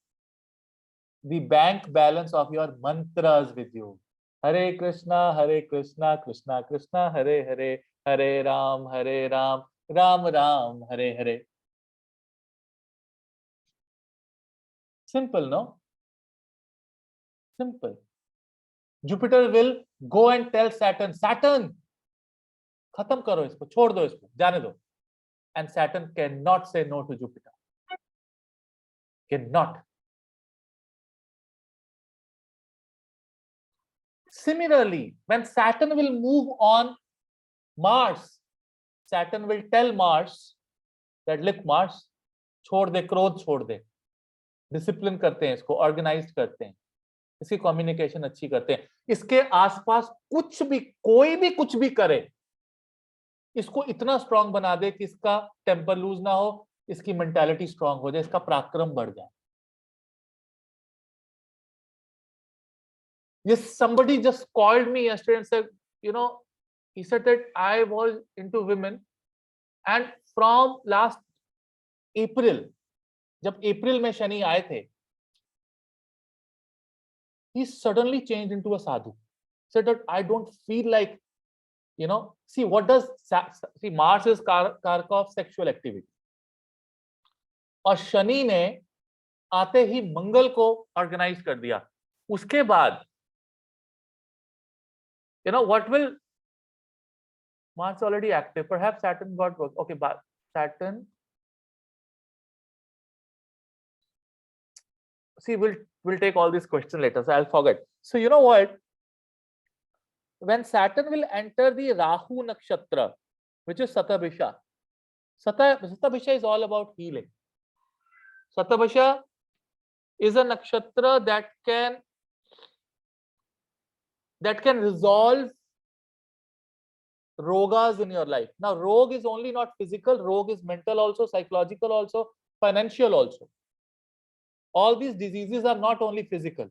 S1: the bank balance of your mantras with you. Hare Krishna, Krishna Krishna, Hare Hare, Hare Ram, Ram Ram, Hare Hare. Simple, no? Simple. Jupiter will go and tell Saturn, Saturn, खत्म करो इसको, छोड़ दो इसको, जाने दो. And Saturn cannot say no to Jupiter. Cannot. Similarly, when Saturn will move on Mars, Saturn will tell Mars that look Mars, छोड़ दे, क्रोध छोड़ दे, डिसिप्लिन करते हैं इसको, ऑर्गेनाइज्ड करते हैं, इसकी कम्युनिकेशन अच्छी करते हैं, इसके आसपास कुछ भी, कोई भी कुछ भी करे, इसको इतना स्ट्रांग बना दे कि इसका टेम्पर लूज ना हो, इसकी मेंटालिटी स्ट्रांग हो जाए, इसका पराक्रम बढ़ जाए. Yes, somebody just called me yesterday and said, he said that I was into women, and from last April, जब अप्रैल में शनि आए थे, he suddenly changed into a sadhu. Said that I don't feel like, see what does, see Mars is karaka of sexual activity. और शनि ने आते ही मंगल को organise कर दिया. उसके बाद what will, Mars already active, perhaps Saturn got work. Okay, but Saturn, see, we'll take all these questions later, so I'll forget. So you know what, when Saturn will enter the Rahu nakshatra, which is Satabhisha, Satabhisha is all about healing. Satabhisha is a nakshatra that can resolve rogas in your life. Now, rog is only not physical, rog is mental also, psychological also, financial also. All these diseases are not only physical.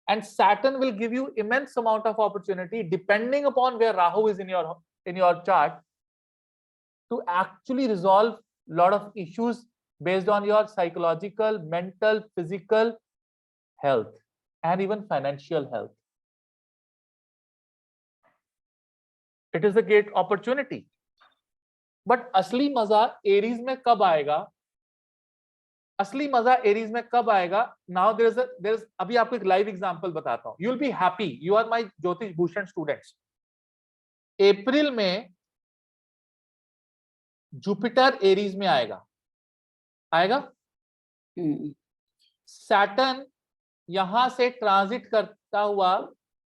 S1: And Saturn will give you immense amount of opportunity depending upon where Rahu is in your chart to actually resolve a lot of issues based on your psychological, mental, physical health and even financial health. It is a great opportunity. But असली मजा Aries में कब आएगा? असली मजा Aries में कब आएगा? Now there is अभी आपको एक लाइव एग्जांपल बताता हूं. You'll be happy. You are my ज्योतिष भूषण students. अप्रैल में जुपिटर एरीज में आएगा. सैटर्न यहां से ट्रांजिट करता हुआ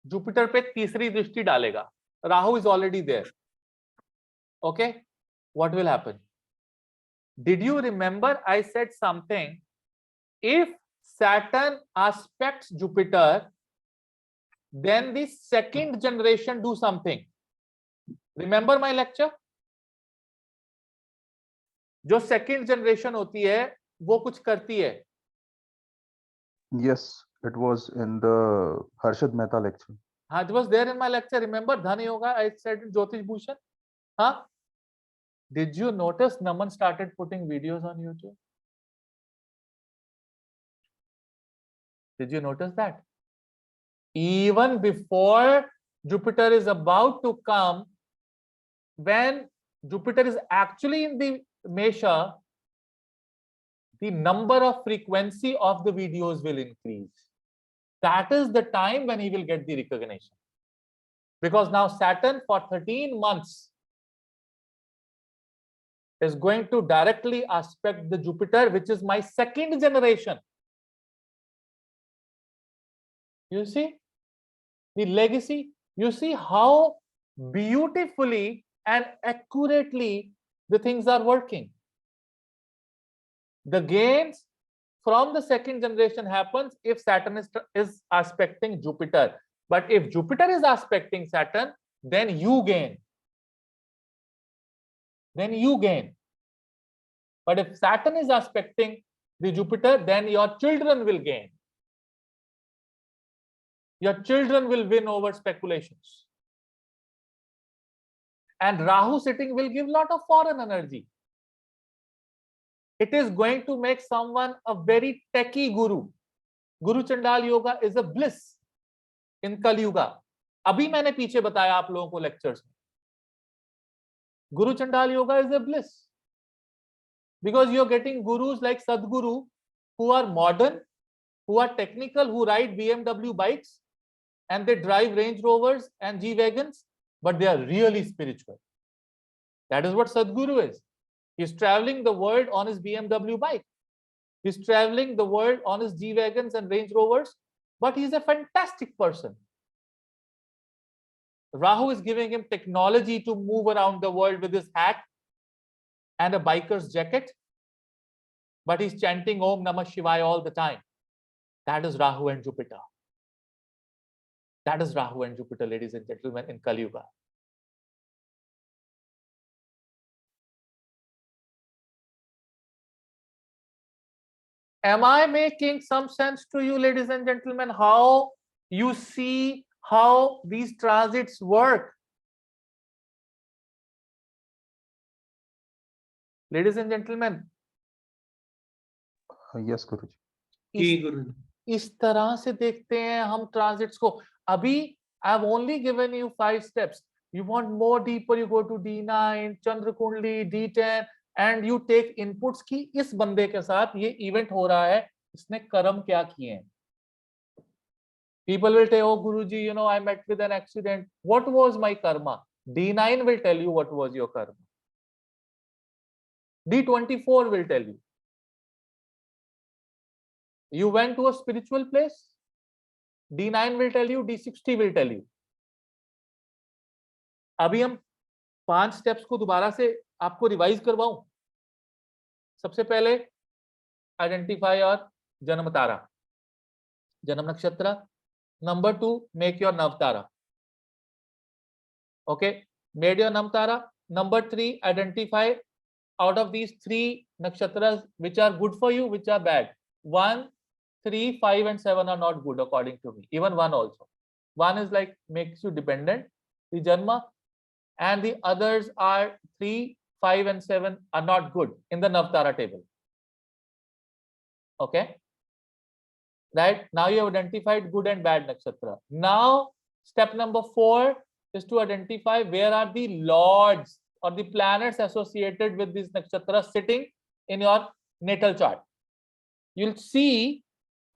S1: जुपिटर पे तीसरी दृष्टि डालेगा. Rahu is already there. Okay, what will happen? Did you remember I said something? If Saturn aspects Jupiter, then the second generation do something. Remember my lecture? जो सेकंड जनरेशन होती है वो कुछ करती है.
S3: Yes, it was in the Harshad Mehta lecture.
S1: हाँ, it was there in my lecture. Remember Dhan Yoga? I said in Jyotish Bhushan. Huh? Did you notice Naman started putting videos on YouTube? Did you notice that? Even before Jupiter is about to come, when Jupiter is actually in the Mesha, the number of frequency of the videos will increase. That is the time when he will get the recognition. Because now Saturn for 13 months is going to directly aspect the Jupiter, which is my second generation. You see the legacy? You see how beautifully and accurately the things are working. The gains from the second generation happens if Saturn is aspecting Jupiter. But if Jupiter is aspecting Saturn, then you gain. Then you gain. But if Saturn is aspecting the Jupiter, then your children will gain. Your children will win over speculations. And Rahu sitting will give lot of foreign energy. It is going to make someone a very techie guru. Guru Chandal Yoga is a bliss in Kali Yuga. अभी मैंने पीछे बताया आप लोगों को lectures में. Guru Chandal Yoga is a bliss. Because you're getting gurus like Sadguru who are modern, who are technical, who ride BMW bikes and they drive Range Rovers and G-Wagons, but they are really spiritual. That is what Sadguru is. He's traveling the world on his BMW bike. He's traveling the world on his G-Wagons and Range Rovers, but he's a fantastic person. Rahu is giving him technology to move around the world with his hat and a biker's jacket, but he's chanting Om Namah Shivaya all the time. That is Rahu and Jupiter. That is Rahu and Jupiter, ladies and gentlemen, in Kali Yuga. Am I making some sense to you, ladies and gentlemen, how you see how these transits work? Ladies and gentlemen,
S3: Yes, Guruji.
S1: इस तरह से देखते हैं हम transits को. अभी I have only given you 5 steps. You want more deeper, you go to D9, Chandra Kundli, D10, and you take inputs की इस बंदे के साथ ये इवेंट हो रहा है, इसने कर्म क्या किए हैं. People will say, oh Guruji, you know, I met with an accident. What was my karma? D9 will tell you what was your karma. D24 will tell you. You went to a spiritual place. D9 will tell you, D60 will tell you. अभी हम 5 steps को दोबारा से आपको revise करवाऊं. सबसे पहले identify और जन्म तारा, जन्म नक्षत्र. Number 2, make your Navtara. Okay, made your Navtara. Number 3, identify out of these 3 nakshatras which are good for you, which are bad. 1, 3, 5 and 7 are not good according to me. Even 1 also. 1 is like makes you dependent, the Janma, and the others are 3, 5 and 7 are not good in the Navtara table. Okay. Right, now you have identified good and bad nakshatra. Now step number 4 is to identify where are the lords or the planets associated with these nakshatras sitting in your natal chart. You'll see,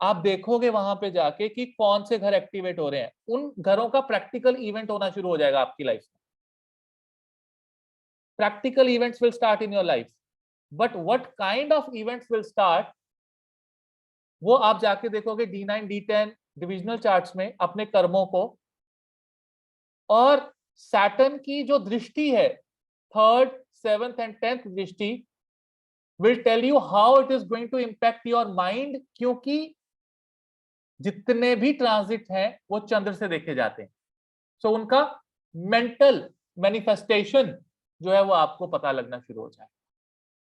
S1: आप देखोगे वहां पे जाके कि कौन से घर activate हो रहे हैं. उन घरों का प्रैक्टिकल इवेंट होना शुरू हो जाएगा आपकी लाइफ में. Practical events will start in your life, but what kind of events will start, वो आप जाके देखोगे D9, D10 डिविजनल चार्ट्स में अपने कर्मों को. और सैटर्न की जो दृष्टि है, 3rd, 7th and 10th दृष्टि will tell you how it is going to impact your mind, क्योंकि जितने भी ट्रांजिट हैं वो चंद्र से देखे जाते हैं. सो उनका मेंटल मैनिफेस्टेशन जो है वो आपको पता लगना शुरू हो जाए.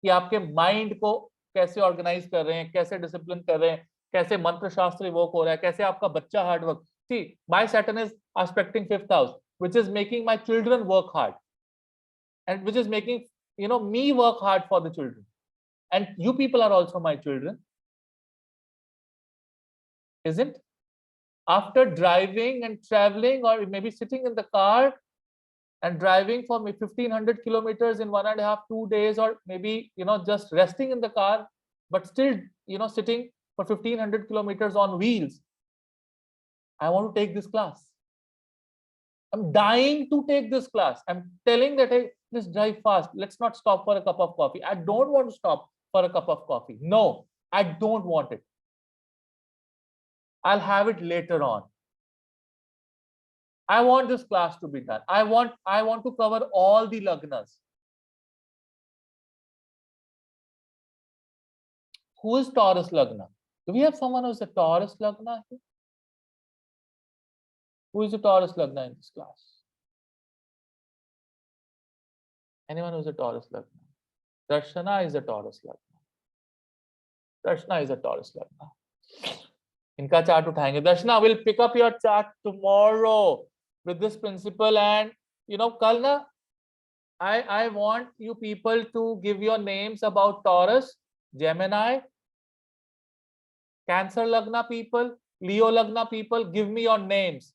S1: कि आपके माइंड को कैसे ऑर्गेनाइज कर रहे हैं, कैसे डिसिप्लिन कर रहे हैं, कैसे मंत्र शास्त्र इवोक हो रहा है, कैसे आपका बच्चा hard work. See my Saturn is expecting 5th house, which is making my children work hard, and which is making me work hard for the children, and you people are also my children, isn't? After driving and traveling, or maybe sitting in the car and driving for 1500 kilometers in 1.5 2 days, or maybe just resting in the car, but still sitting for 1500 kilometers on wheels, I want to take this class. I'm dying to take this class. I'm telling that, hey, let's drive fast, let's not stop for a cup of coffee. I don't want to stop for a cup of coffee. No, I don't want it. I'll have it later on. I want this class to be done. I want to cover all the lagnas. Who is Taurus lagna? Do we have someone who is a Taurus lagna here? Who is a Taurus lagna in this class? Anyone who is a Taurus lagna? Darshana is a Taurus lagna. Darshana is a Taurus lagna. इनका chart उठाएंगे. Darshana will pick up your chart tomorrow with this principle, and कल ना I want you people to give your names about Taurus, Gemini, Cancer lagna people, Leo lagna people. Give me your names.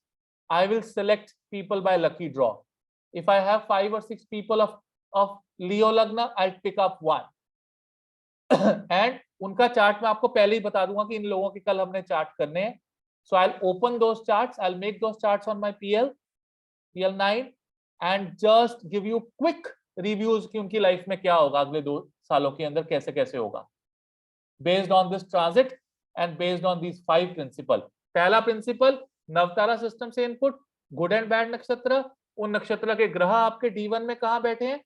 S1: I will select people by lucky draw. If I have 5 or 6 people of Leo lagna, I'll pick up one. And उनका chart मैं आपको पहले ही बता दूंगा कि इन लोगों के कल हमने चार्ट करने हैं. So I'll open those charts, I'll make those charts on my PL9, and just give you quick reviews कि उनकी लाइफ में क्या होगा अगले 2 सालों के अंदर, कैसे कैसे होगा, based on this transit and based on these 5 principle. पहला प्रिंसिपल, नवतारा सिस्टम से इनपुट, गुड एंड बैड नक्षत्र, उन नक्षत्र के ग्रह आपके D1 में कहां बैठे हैं,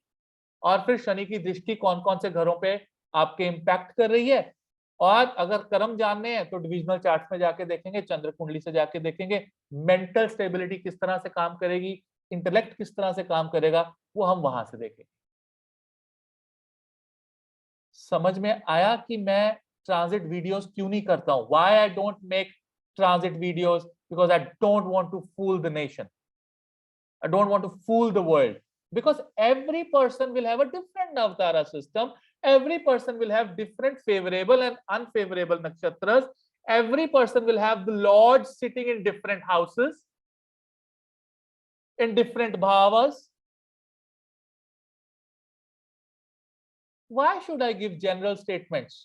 S1: और फिर शनि की दृष्टि कौन कौन से घरों पे आपके इंपैक्ट कर रही है. और अगर कर्म जानने हैं तो डिविजनल चार्ट में जाके देखेंगे, चंद्र कुंडली से जाके देखेंगे, मेंटल स्टेबिलिटी किस तरह से काम करेगी, इंटेलेक्ट किस तरह से काम करेगा, वो हम वहां से देखेंगे. समझ में आया कि मैं ट्रांजिट वीडियोस क्यों नहीं करता हूं? Why I don't make transit videos? Because I don't want to fool the nation, I don't want to fool the world, because every person will have a different Navtara system. Every person will have different favorable and unfavorable nakshatras. Every person will have the lords sitting in different houses, in different bhavas. Why should I give general statements?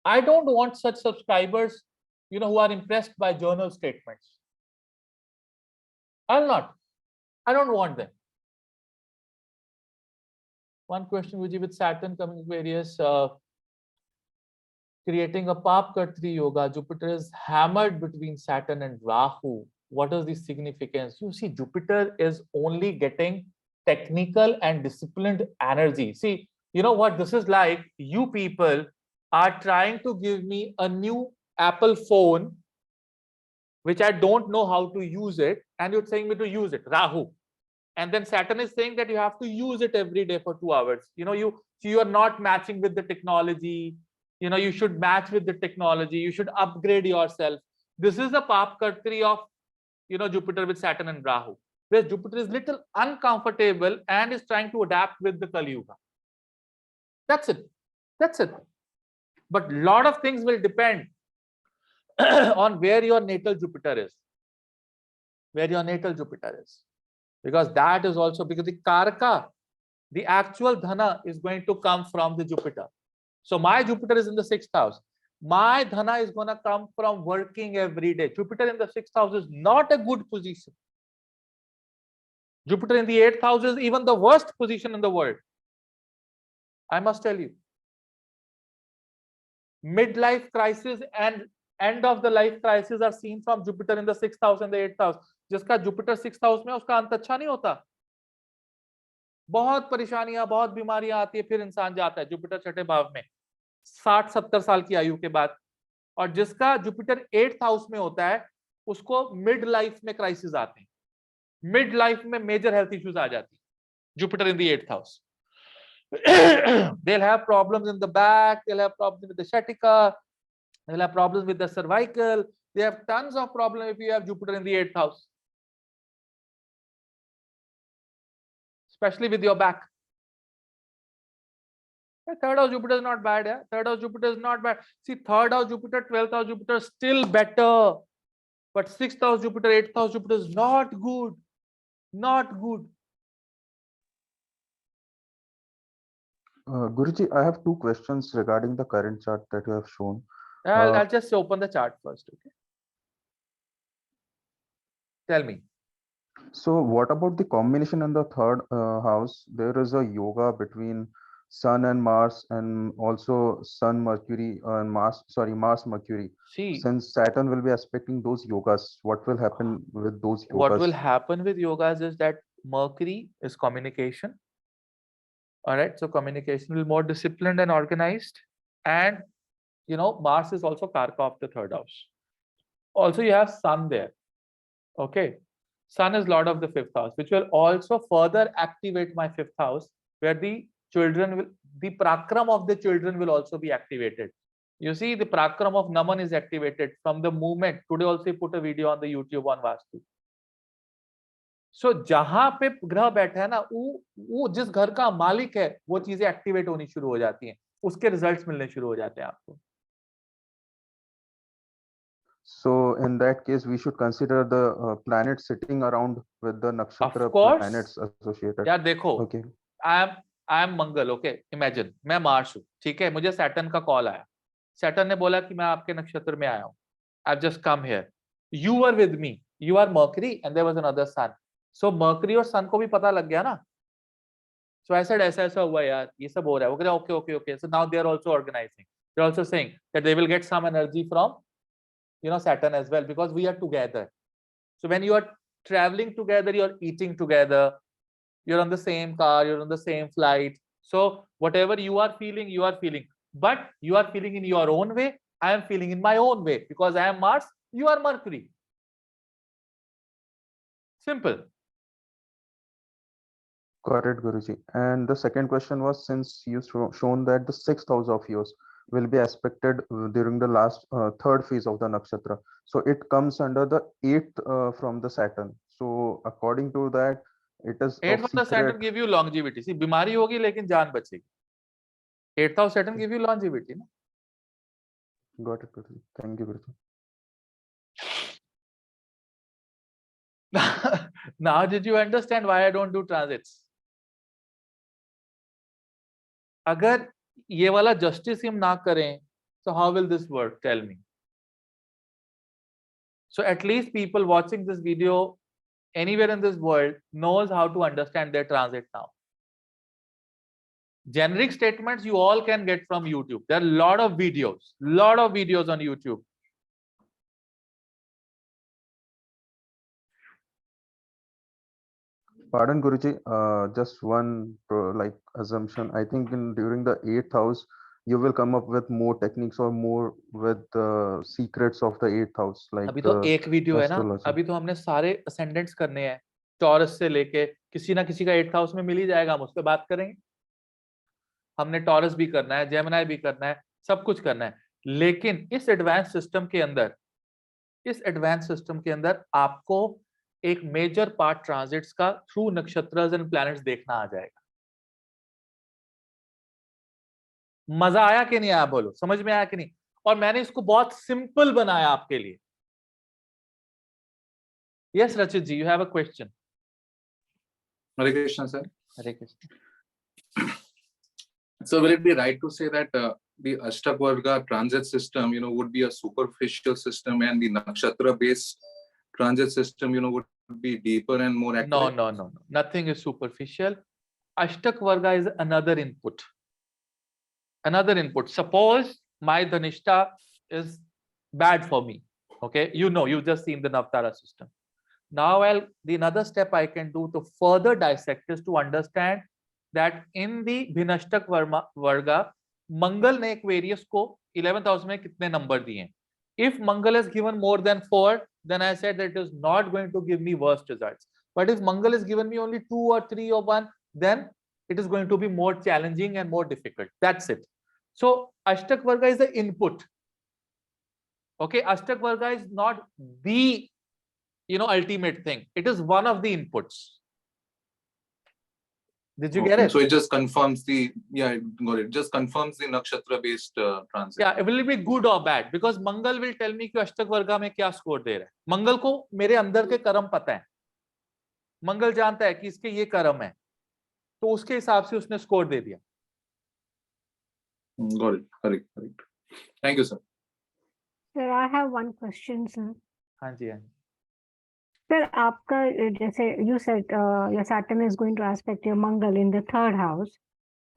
S1: I don't want such subscribers, who are impressed by journal statements. I'll not. I don't want them. One question, Vijay, with Saturn coming Aquarius, creating a Papkartri yoga. Jupiter is hammered between Saturn and Rahu. What is the significance? You see, Jupiter is only getting technical and disciplined energy. See, you know what this is like? You people are trying to give me a new Apple phone, which I don't know how to use it, and you're saying me to use it, Rahu. And then Saturn is saying that you have to use it every day for 2 hours. You are not matching with the technology. You should match with the technology. You should upgrade yourself. This is the Papkartri of, Jupiter with Saturn and Rahu, where Jupiter is little uncomfortable and is trying to adapt with the Kali Yuga. That's it. That's it. But a lot of things will depend on where your natal Jupiter is. Where your natal Jupiter is. Because that is also, because the Karaka, the actual Dhana is going to come from the Jupiter. So my Jupiter is in the 6th house. My Dhana is going to come from working every day. Jupiter in the 6th house is not a good position. Jupiter in the 8th house is even the worst position in the world. I must tell you. Midlife crisis and end of the life crisis are seen from Jupiter in the 6th house and the 8th house. जिसका Jupiter 6th house में, उसका अंत अच्छा नहीं होता. बहुत परेशानियां, बहुत बीमारियां आती है, फिर इंसान जाता है Jupiter 6ठे भाव में 60-70 साल की आयु के बाद. और जिसका Jupiter 8th हाउस में होता है, उसको मिड लाइफ में क्राइसिस आते हैं, मिड लाइफ में मेजर हेल्थ इश्यूज आ जाती है. Jupiter in the 8th house. They'll have problems in the back, they'll have problems with the Chitkara, they'll have problems with the cervical. They have tons of problems if you have Jupiter in the 8th house, especially with your back. Third house Jupiter is not bad. Yeah? Third house Jupiter is not bad. See, third house Jupiter, 12th house Jupiter still better. But 6th house Jupiter, 8th house Jupiter is not good. Not good.
S3: Guruji, I have two questions regarding the current chart that you have shown.
S1: I'll just open the chart first. Okay. Tell me.
S3: So what about the combination in the third house? There is a yoga between Sun and Mars, and also Sun Mercury and Mars Mercury.
S1: See,
S3: Since Saturn will be aspecting those yogas, what will happen with those yogas?
S1: what will happen with yogas is that Mercury is communication. All right. So communication will be more disciplined and organized. And Mars is also Karka of the third house. Also, you have Sun there. Okay. Sun is Lord of the 5th house, which will also further activate my 5th house, where the prakram of the children will also be activated. You see, the prakram of Naman is activated from the moment. Today also we put a video on the YouTube on Vastu. So जहां पे ग्रह बैठा है ना, वो जिस घर का मालिक है, वो चीजें एक्टिवेट होनी शुरू हो जाती हैं, उसके रिजल्ट्स मिलने शुरू हो जाते हैं आपको.
S3: So in that case, we should consider the planets sitting around with the nakshatra
S1: Of course.
S3: planets associated.
S1: यार देखो,
S3: Okay.
S1: I am Mangal. Okay, imagine मैं मार्स हूँ, ठीक है, मुझे सैटर्न का कॉल आया. सैटर्न ने बोला कि मैं आपके नक्षत्र में आया हूँ. I've just come here. You were with me. You are Mercury and there was another sun. So Mercury और sun को भी पता लग गया ना. So I said ऐसा हुआ यार, ये सब हो रहा है. वो कह रहे okay. So now they are also organizing. They are also saying that they will get some energy from Saturn as well, because we are together. So when you are traveling together, you are eating together, you're on the same car, you're on the same flight. So whatever you are feeling, but you are feeling in your own way. I am feeling in my own way, because I am Mars, you are Mercury. Simple.
S3: Got it, Guruji. And the second question was, since you shown that the 6th house of yours will be aspected during the last third phase of the nakshatra, so it comes under the 8th from the Saturn. So according to that, it is
S1: 8th of the Saturn give you longevity. See, बीमारी होगी लेकिन जान बचेगी. 8th of Saturn give you longevity. No?
S3: Got it, Guruji. Thank you, Guruji.
S1: Now did you understand why I don't do transits? अगर ये वाला justice हम ना करें, so how will this work? Tell me. So at least people watching this video anywhere in this world knows how to understand their transit now. Generic statements you all can get from YouTube. There are a lot of videos on YouTube.
S3: Pardon, Guruji, just one assumption. I think during the 8th house, you will come up with more techniques or more with the secrets of the 8th house. Like
S1: अभी तो एक video है ना, अभी तो हमने सारे ascendants करने हैं, टॉरस से लेके किसी ना किसी का 8th हाउस में मिल ही जाएगा, हम उस पर बात करेंगे. हमने टॉरस भी करना है, जेमिनी भी करना है, सब कुछ करना है. लेकिन इस एडवांस सिस्टम के अंदर आपको एक मेजर पार्ट ट्रांजिट्स का थ्रू नक्षत्रस एंड प्लैनेट्स देखना आ जाएगा. मजा आया कि नहीं आया? बोलो, समझ में आया कि नहीं? और मैंने इसको बहुत सिंपल बनाया आपके लिए. Yes Rachit ji, you have a question.
S4: Hare Krishna, sir.
S1: Hare Krishna.
S4: So will it be right to say that the Ashtakvarga transit system, would be a superficial system, and the nakshatra-based transit system, would be deeper and more accurate?
S1: No. Nothing is superficial. Ashtakvarga is another input. Suppose my Dhanishta is bad for me. Okay, you've just seen the Navtara system. Now, the another step I can do to further dissect is to understand that in the Bhinashtak Varga, Mangal ने Aquarius को 11th house में कितने number दिए हैं. If Mangal is given more than 4, then I said that it is not going to give me worst results. But if Mangal is given me only 2 or 3 or 1, then it is going to be more challenging and more difficult. That's it. So Ashtak Varga is the input. Okay, Ashtak Varga is not the ultimate thing. It is one of the inputs. Did you get it?
S4: So it just confirms the, yeah, got it. Just confirms the nakshatra based transit.
S1: Yeah, it will be good or bad because Mangal will tell me कि अष्टक वर्गा में क्या score दे रहा है. मंगल को मेरे अंदर के कर्म पता है. मंगल जानता है कि इसके ये कर्म है, तो उसके हिसाब से उसने स्कोर दे दिया.
S4: Got it. Correct. Thank you, sir.
S5: Sir, I have one question, sir.
S1: हाँ जी, हाँ जी.
S5: Sir, आपका जैसे you said your Saturn is going to aspect your Mangal in the third house.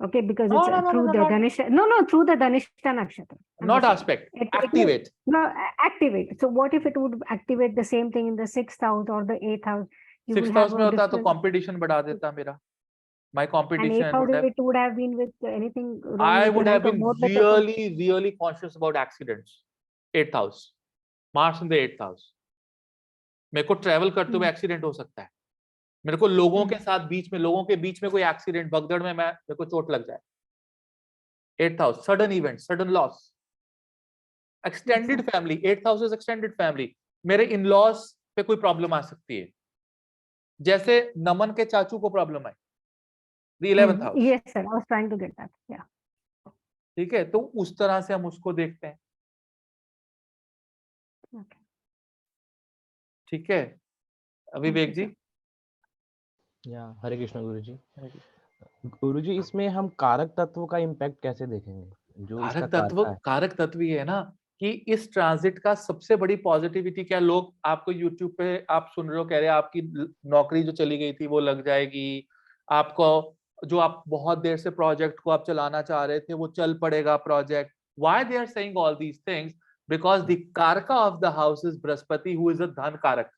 S5: Okay, because
S1: No,
S5: it's
S1: no, no,
S5: through
S1: no,
S5: the
S1: not-
S5: Dhanishta. No, through the Dhanishta nakshatra.
S1: Not aspect. Activate.
S5: No, activate. So what if it would activate the same thing in the 6th house or the 8th house? You will
S1: Sixth
S5: have
S1: house में
S5: a
S1: होता तो
S5: different-
S1: competition बढ़ा देता मेरा. My
S5: And 8th
S1: competition
S5: house,
S1: would have.
S5: it would have been with anything wrong.
S1: I
S5: with
S1: would
S5: the
S1: have
S5: health or
S1: been
S5: more better
S1: really conscious about accidents. 8th house. Mars in the 8th house. मेरे को travel करते हुए accident हो सकता है. मेरे को लोगों के साथ लोगों के बीच में कोई एक्सीडेंट भगदड़ में मेरे को चोट लग जाए. 8th house, sudden event, sudden loss. Extended family, 8th house is extended family. मेरे in-laws पे कोई प्रॉब्लम आ सकती है, जैसे नमन के चाचू को problem I. The 11th house.
S5: Yes, sir. I was trying to get that. Yeah.
S1: ठीक है, तो उस तरह से हम उसको देखते हैं.
S5: Okay.
S1: ठीक है, विवेक जी.
S6: या हरे कृष्ण गुरुजी. गुरुजी, इसमें हम कारक तत्व का इम्पैक्ट कैसे देखेंगे? जो इसका
S1: कारक तत्व ये है ना कि इस ट्रांजिट का सबसे बड़ी पॉजिटिविटी क्या, लोग आपको यूट्यूब पे आप सुन रहे हो, कह रहे हैं आपकी नौकरी जो चली गई थी वो लग जाएगी, आपको जो आप बहुत देर से प्रोजेक्ट को आप चलाना चाह रहे थे वो चल पड़ेगा project. Why they are saying all these things? Because the karaka of the house is Brihaspati, who is a dhan karak.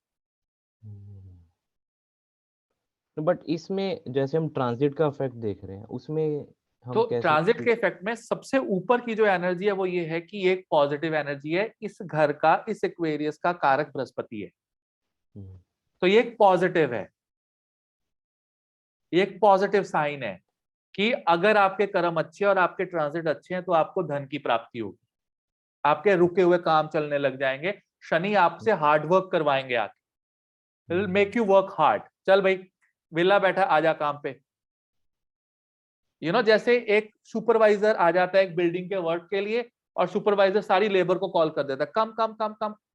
S6: But इसमें जैसे हम ट्रांजिट का इफेक्ट देख रहे हैं, उसमें हम
S1: तो
S6: कैसे
S1: ट्रांजिट के इफेक्ट में सबसे ऊपर की जो एनर्जी है वो ये है कि एक पॉजिटिव एनर्जी है. इस घर का, इस एक्वेरियस का कारक बृहस्पति है. तो ये एक पॉजिटिव है, ये एक पॉजिटिव साइन है कि अगर आपके कर्म अच्छे और आपके ट्रांजिट अच्छे हैं तो आपको धन की प्राप्ति होगी. आपके रुके हुए काम चलने लग जाएंगे. शनि आपसे हार्ड वर्क करवाएंगे आके. Will make you work hard. चल भाई, विला बैठा, आजा काम पे. जैसे एक सुपरवाइजर आ जाता है एक बिल्डिंग के वर्क के लिए और सुपरवाइजर सारी लेबर को कॉल कर देता है, कम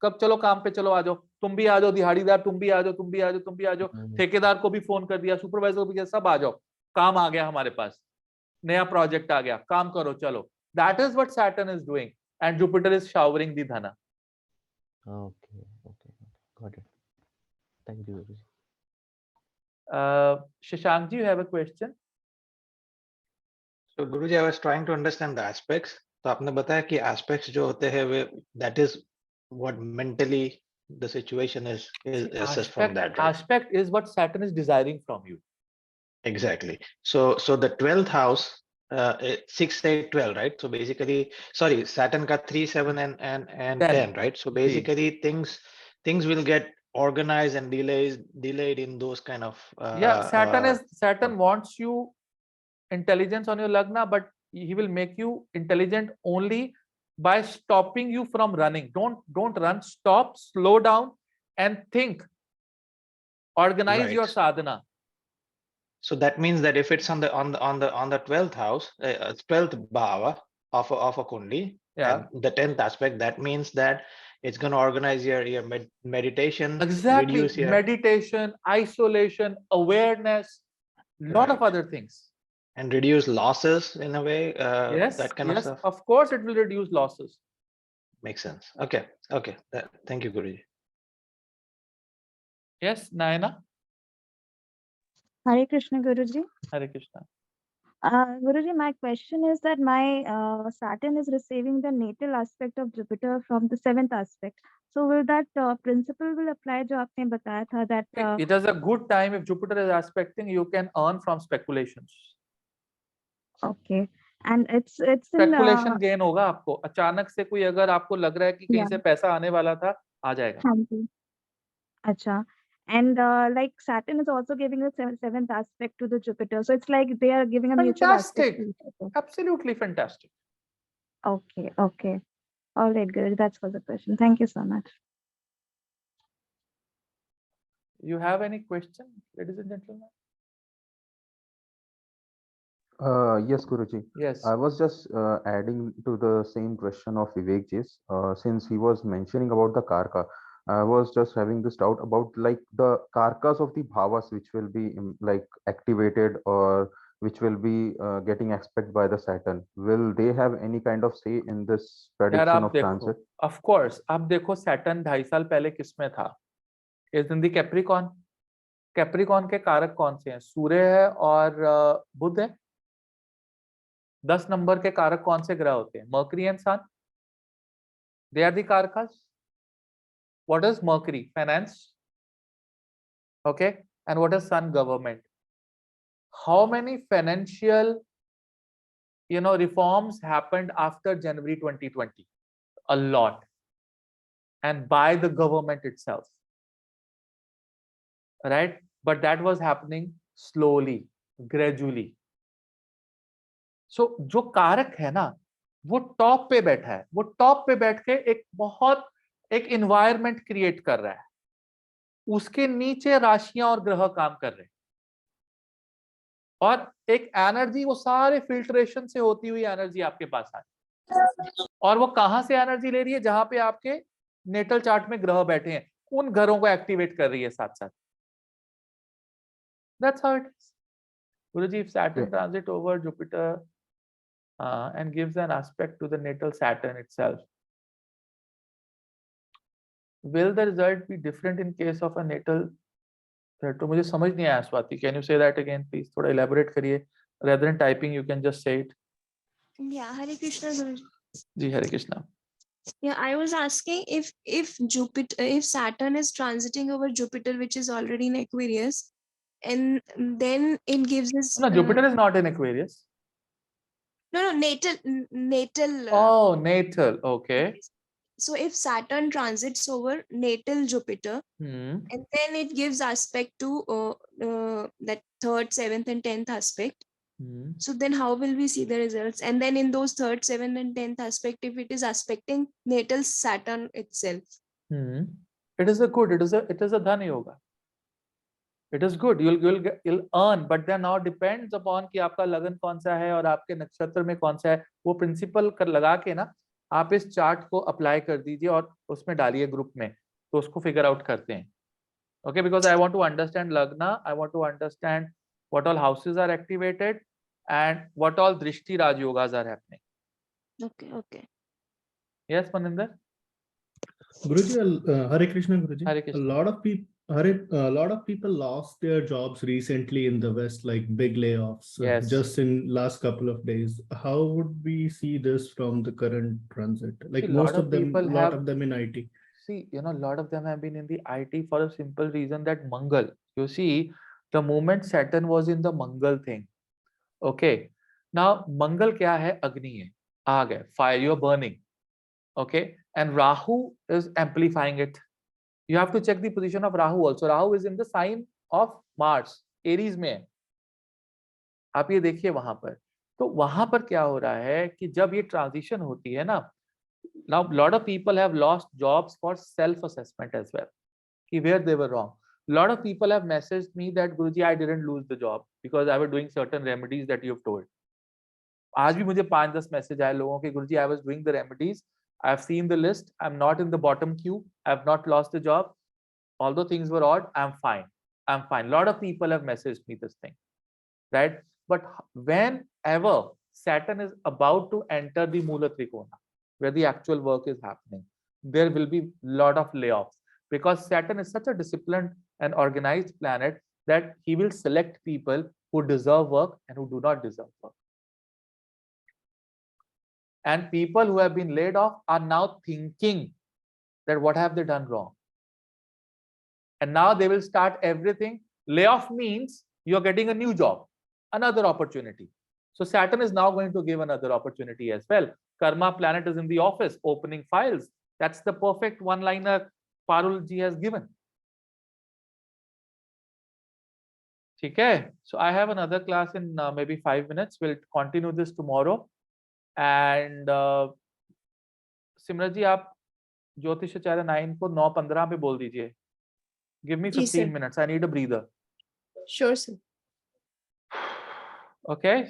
S1: कब चलो काम पे, चलो आ जाओ, तुम भी आ जाओ, दिहाड़ीदार तुम भी आ जाओ, तुम भी आ जाओ, तुम भी आ जाओ. ठेकेदार को भी फोन कर दिया, सुपरवाइजर को भी किया, सब आ जाओ, काम आ गया हमारे पास, नया प्रोजेक्ट आ गया, काम करो चलो. That is what Saturn is doing and Jupiter is showering the dhan.
S6: Okay, got it. Thank you guruji.
S1: Shashank ji, you have a question?
S7: So Guruji, I was trying to understand the aspects. तो आपने बताया कि aspects जो होते हैं वे that is what mentally the situation is assessed from that, right?
S1: Aspect is what Saturn is desiring from you.
S7: Exactly. So the 12th house, 6, 8, 12, right? So basically, sorry, Saturn का 3, 7 and 10, right? So basically things will get organized and delayed in those kind of
S1: Saturn wants you intelligence on your lagna, but he will make you intelligent only by stopping you from running. Don't run, stop, slow down and think. Organize
S7: Right.
S1: your sadhana.
S7: So that means that if it's on the 12th house, 12th bhava of a kundi,
S1: Yeah.
S7: and the 10th aspect, that means that it's going to organize your meditation,
S1: Exactly.
S7: reduce your
S1: Meditation, isolation, awareness, lot of
S7: Right.
S1: other things.
S7: and reduce losses in a way.
S1: Yes,
S7: That kind of
S1: yes,
S7: stuff
S1: of course it will reduce losses.
S7: makes sense. Okay. Thank you, Guruji.
S1: Yes, Nayana.
S8: Hare Krishna, Guruji.
S1: Hare Krishna.
S8: Guruji, my question is that my Saturn is receiving the natal aspect of Jupiter from the 7th aspect. So will that principle will apply जो आपने बताया था that
S1: It is a good time if Jupiter is aspecting, you can earn from speculations.
S8: okay, and it's in
S1: Speculation gain होगा आपको. अचानक से कोई अगर आपको लग रहा है कि कहीं
S8: Yeah.
S1: से पैसा आने वाला था, आ जाएगा.
S8: हाँ जी, अच्छा. And like Saturn is also giving a seventh aspect to the Jupiter. So it's like they are giving a mutual aspect
S1: Fantastic.
S8: to each other.
S1: Absolutely fantastic.
S8: Okay, okay. All right, good. That's for the question. Thank you so much.
S1: You have any question, ladies and gentlemen?
S3: Yes, Guruji.
S1: Yes.
S3: I was just adding to the same question of Vivekji's, since he was mentioning about the karka. I was just having this doubt about like the karkas of the bhavas, which will be like activated or which will be getting aspect by the Saturn. Will they have any kind of say in this
S1: यार
S3: prediction
S1: आप
S3: of
S1: देखो,
S3: transit?
S1: of course, आप देखो Saturn 2.5 साल पहले किसमें था? इस इन दी कैप्रिकॉन. कैप्रिकॉन के कारक कौन से हैं? सूर्य है और बुध है. 10 नंबर के कारक कौन से ग्रह होते हैं? Mercury and sun. They are the carcass. What is Mercury? Finance. Okay. And what is Sun? Government. How many financial reforms happened after January 2020? A lot. And by the government itself. Right? But that was happening slowly, gradually. So जो कारक है ना, वो top पे बैठा है. वो top पे बैठ के एक इन्वायरमेंट क्रिएट कर रहा है. उसके नीचे राशियां और ग्रह काम कर रहे हैं. और एक एनर्जी, वो सारे फिल्ट्रेशन से होती हुई एनर्जी आपके पास आ रही है. और वो कहां से एनर्जी ले रही है? जहां पे आपके नेटल चार्ट में ग्रह बैठे हैं, उन घरों को एक्टिवेट कर रही है साथ साथ. That's how it is. Guruji, if Saturn transit over Jupiter and gives an aspect to the natal Saturn itself, will the result be different in case of a natal? तो मुझे समझ नहीं आया Swati. Can you say that again, please? थोड़ा elaborate करिए. Rather than typing, you can just say it.
S9: Yeah, Hare Krishna, Guruji.
S1: Ji Hare Krishna.
S9: Yeah, I was asking if Saturn is transiting over Jupiter, which is already in Aquarius, and then it gives us
S1: No, Jupiter is not in Aquarius.
S9: no natal.
S1: Oh, natal. Okay.
S9: So if Saturn transits over natal Jupiter, and then it gives aspect to that 3rd, 7th, and 10th aspect. So then how will we see the results? And then in those 3rd, 7th, and 10th aspect, if it is aspecting natal Saturn itself.
S1: It is a Dhan Yoga. It is good. You'll earn, but then now depends upon कि आपका लगन कौन सा है और आपके नक्षत्र में कौन सा है. वो प्रिंसिपल कर लगा के ना आप इस चार्ट को अप्लाई कर दीजिए और उसमें डालिए ग्रुप में, तो उसको फिगर आउट करते हैं. Okay, because I want to understand Lagna, I want to understand what all houses are activated and what all Drishti Raj Yogas are happening.
S9: Okay.
S1: Yes, Maninder?
S10: Guruji, Hare Krishna, Guruji.
S1: Hare Krishna.
S10: A lot of people lost their jobs recently in the West, like big layoffs,
S1: Yes.
S10: just in last couple of days. How would we see this from the current transit? Like
S1: See,
S10: most
S1: lot
S10: of them,
S1: people
S10: lot
S1: have-
S10: of them in IT.
S1: See, a lot of them have been in the IT for a simple reason that Mangal. You see, the moment Saturn was in the Mangal thing. Okay. Now, Mangal kya hai? Agni hai. Aag hai. Fire, you're burning. Okay. And Rahu is amplifying it. You have to check the position of Rahu also. Rahu is in the sign of Mars. Aries में है. आप ये देखिए वहां पर. तो वहां पर क्या हो रहा है कि जब ये ट्रांजिशन होती है ना, now lot of people have lost jobs for self assessment as well, कि where they were wrong. Lot of people have messaged me that Guruji, I didn't lose the job because I was doing certain remedies that you've told. आज भी मुझे 5-10 message आए लोगों के, गुरुजी, I was doing the remedies, I have seen the list, I'm not in the bottom queue, I have not lost the job, although things were odd, I'm fine. Lot of people have messaged me this thing, right? But whenever Saturn is about to enter the Mula Trikona, where the actual work is happening, there will be lot of layoffs, because Saturn is such a disciplined and organized planet that he will select people who deserve work and who do not deserve work. And people who have been laid off are now thinking that what have they done wrong? And now they will start everything. Layoff means you're getting a new job, another opportunity. So Saturn is now going to give another opportunity as well. Karma planet is in the office, opening files. That's the perfect one-liner Parul ji has given. ठीक है. So I have another class in maybe 5 minutes. We'll continue this tomorrow. And Simrat जी आप ज्योतिष आचार्य 9 को 9:15 पे बोल दीजिए. Give me
S9: ji,
S1: 15
S9: sir.
S1: minutes. I need a breather.
S9: Sure, sir.
S1: Okay.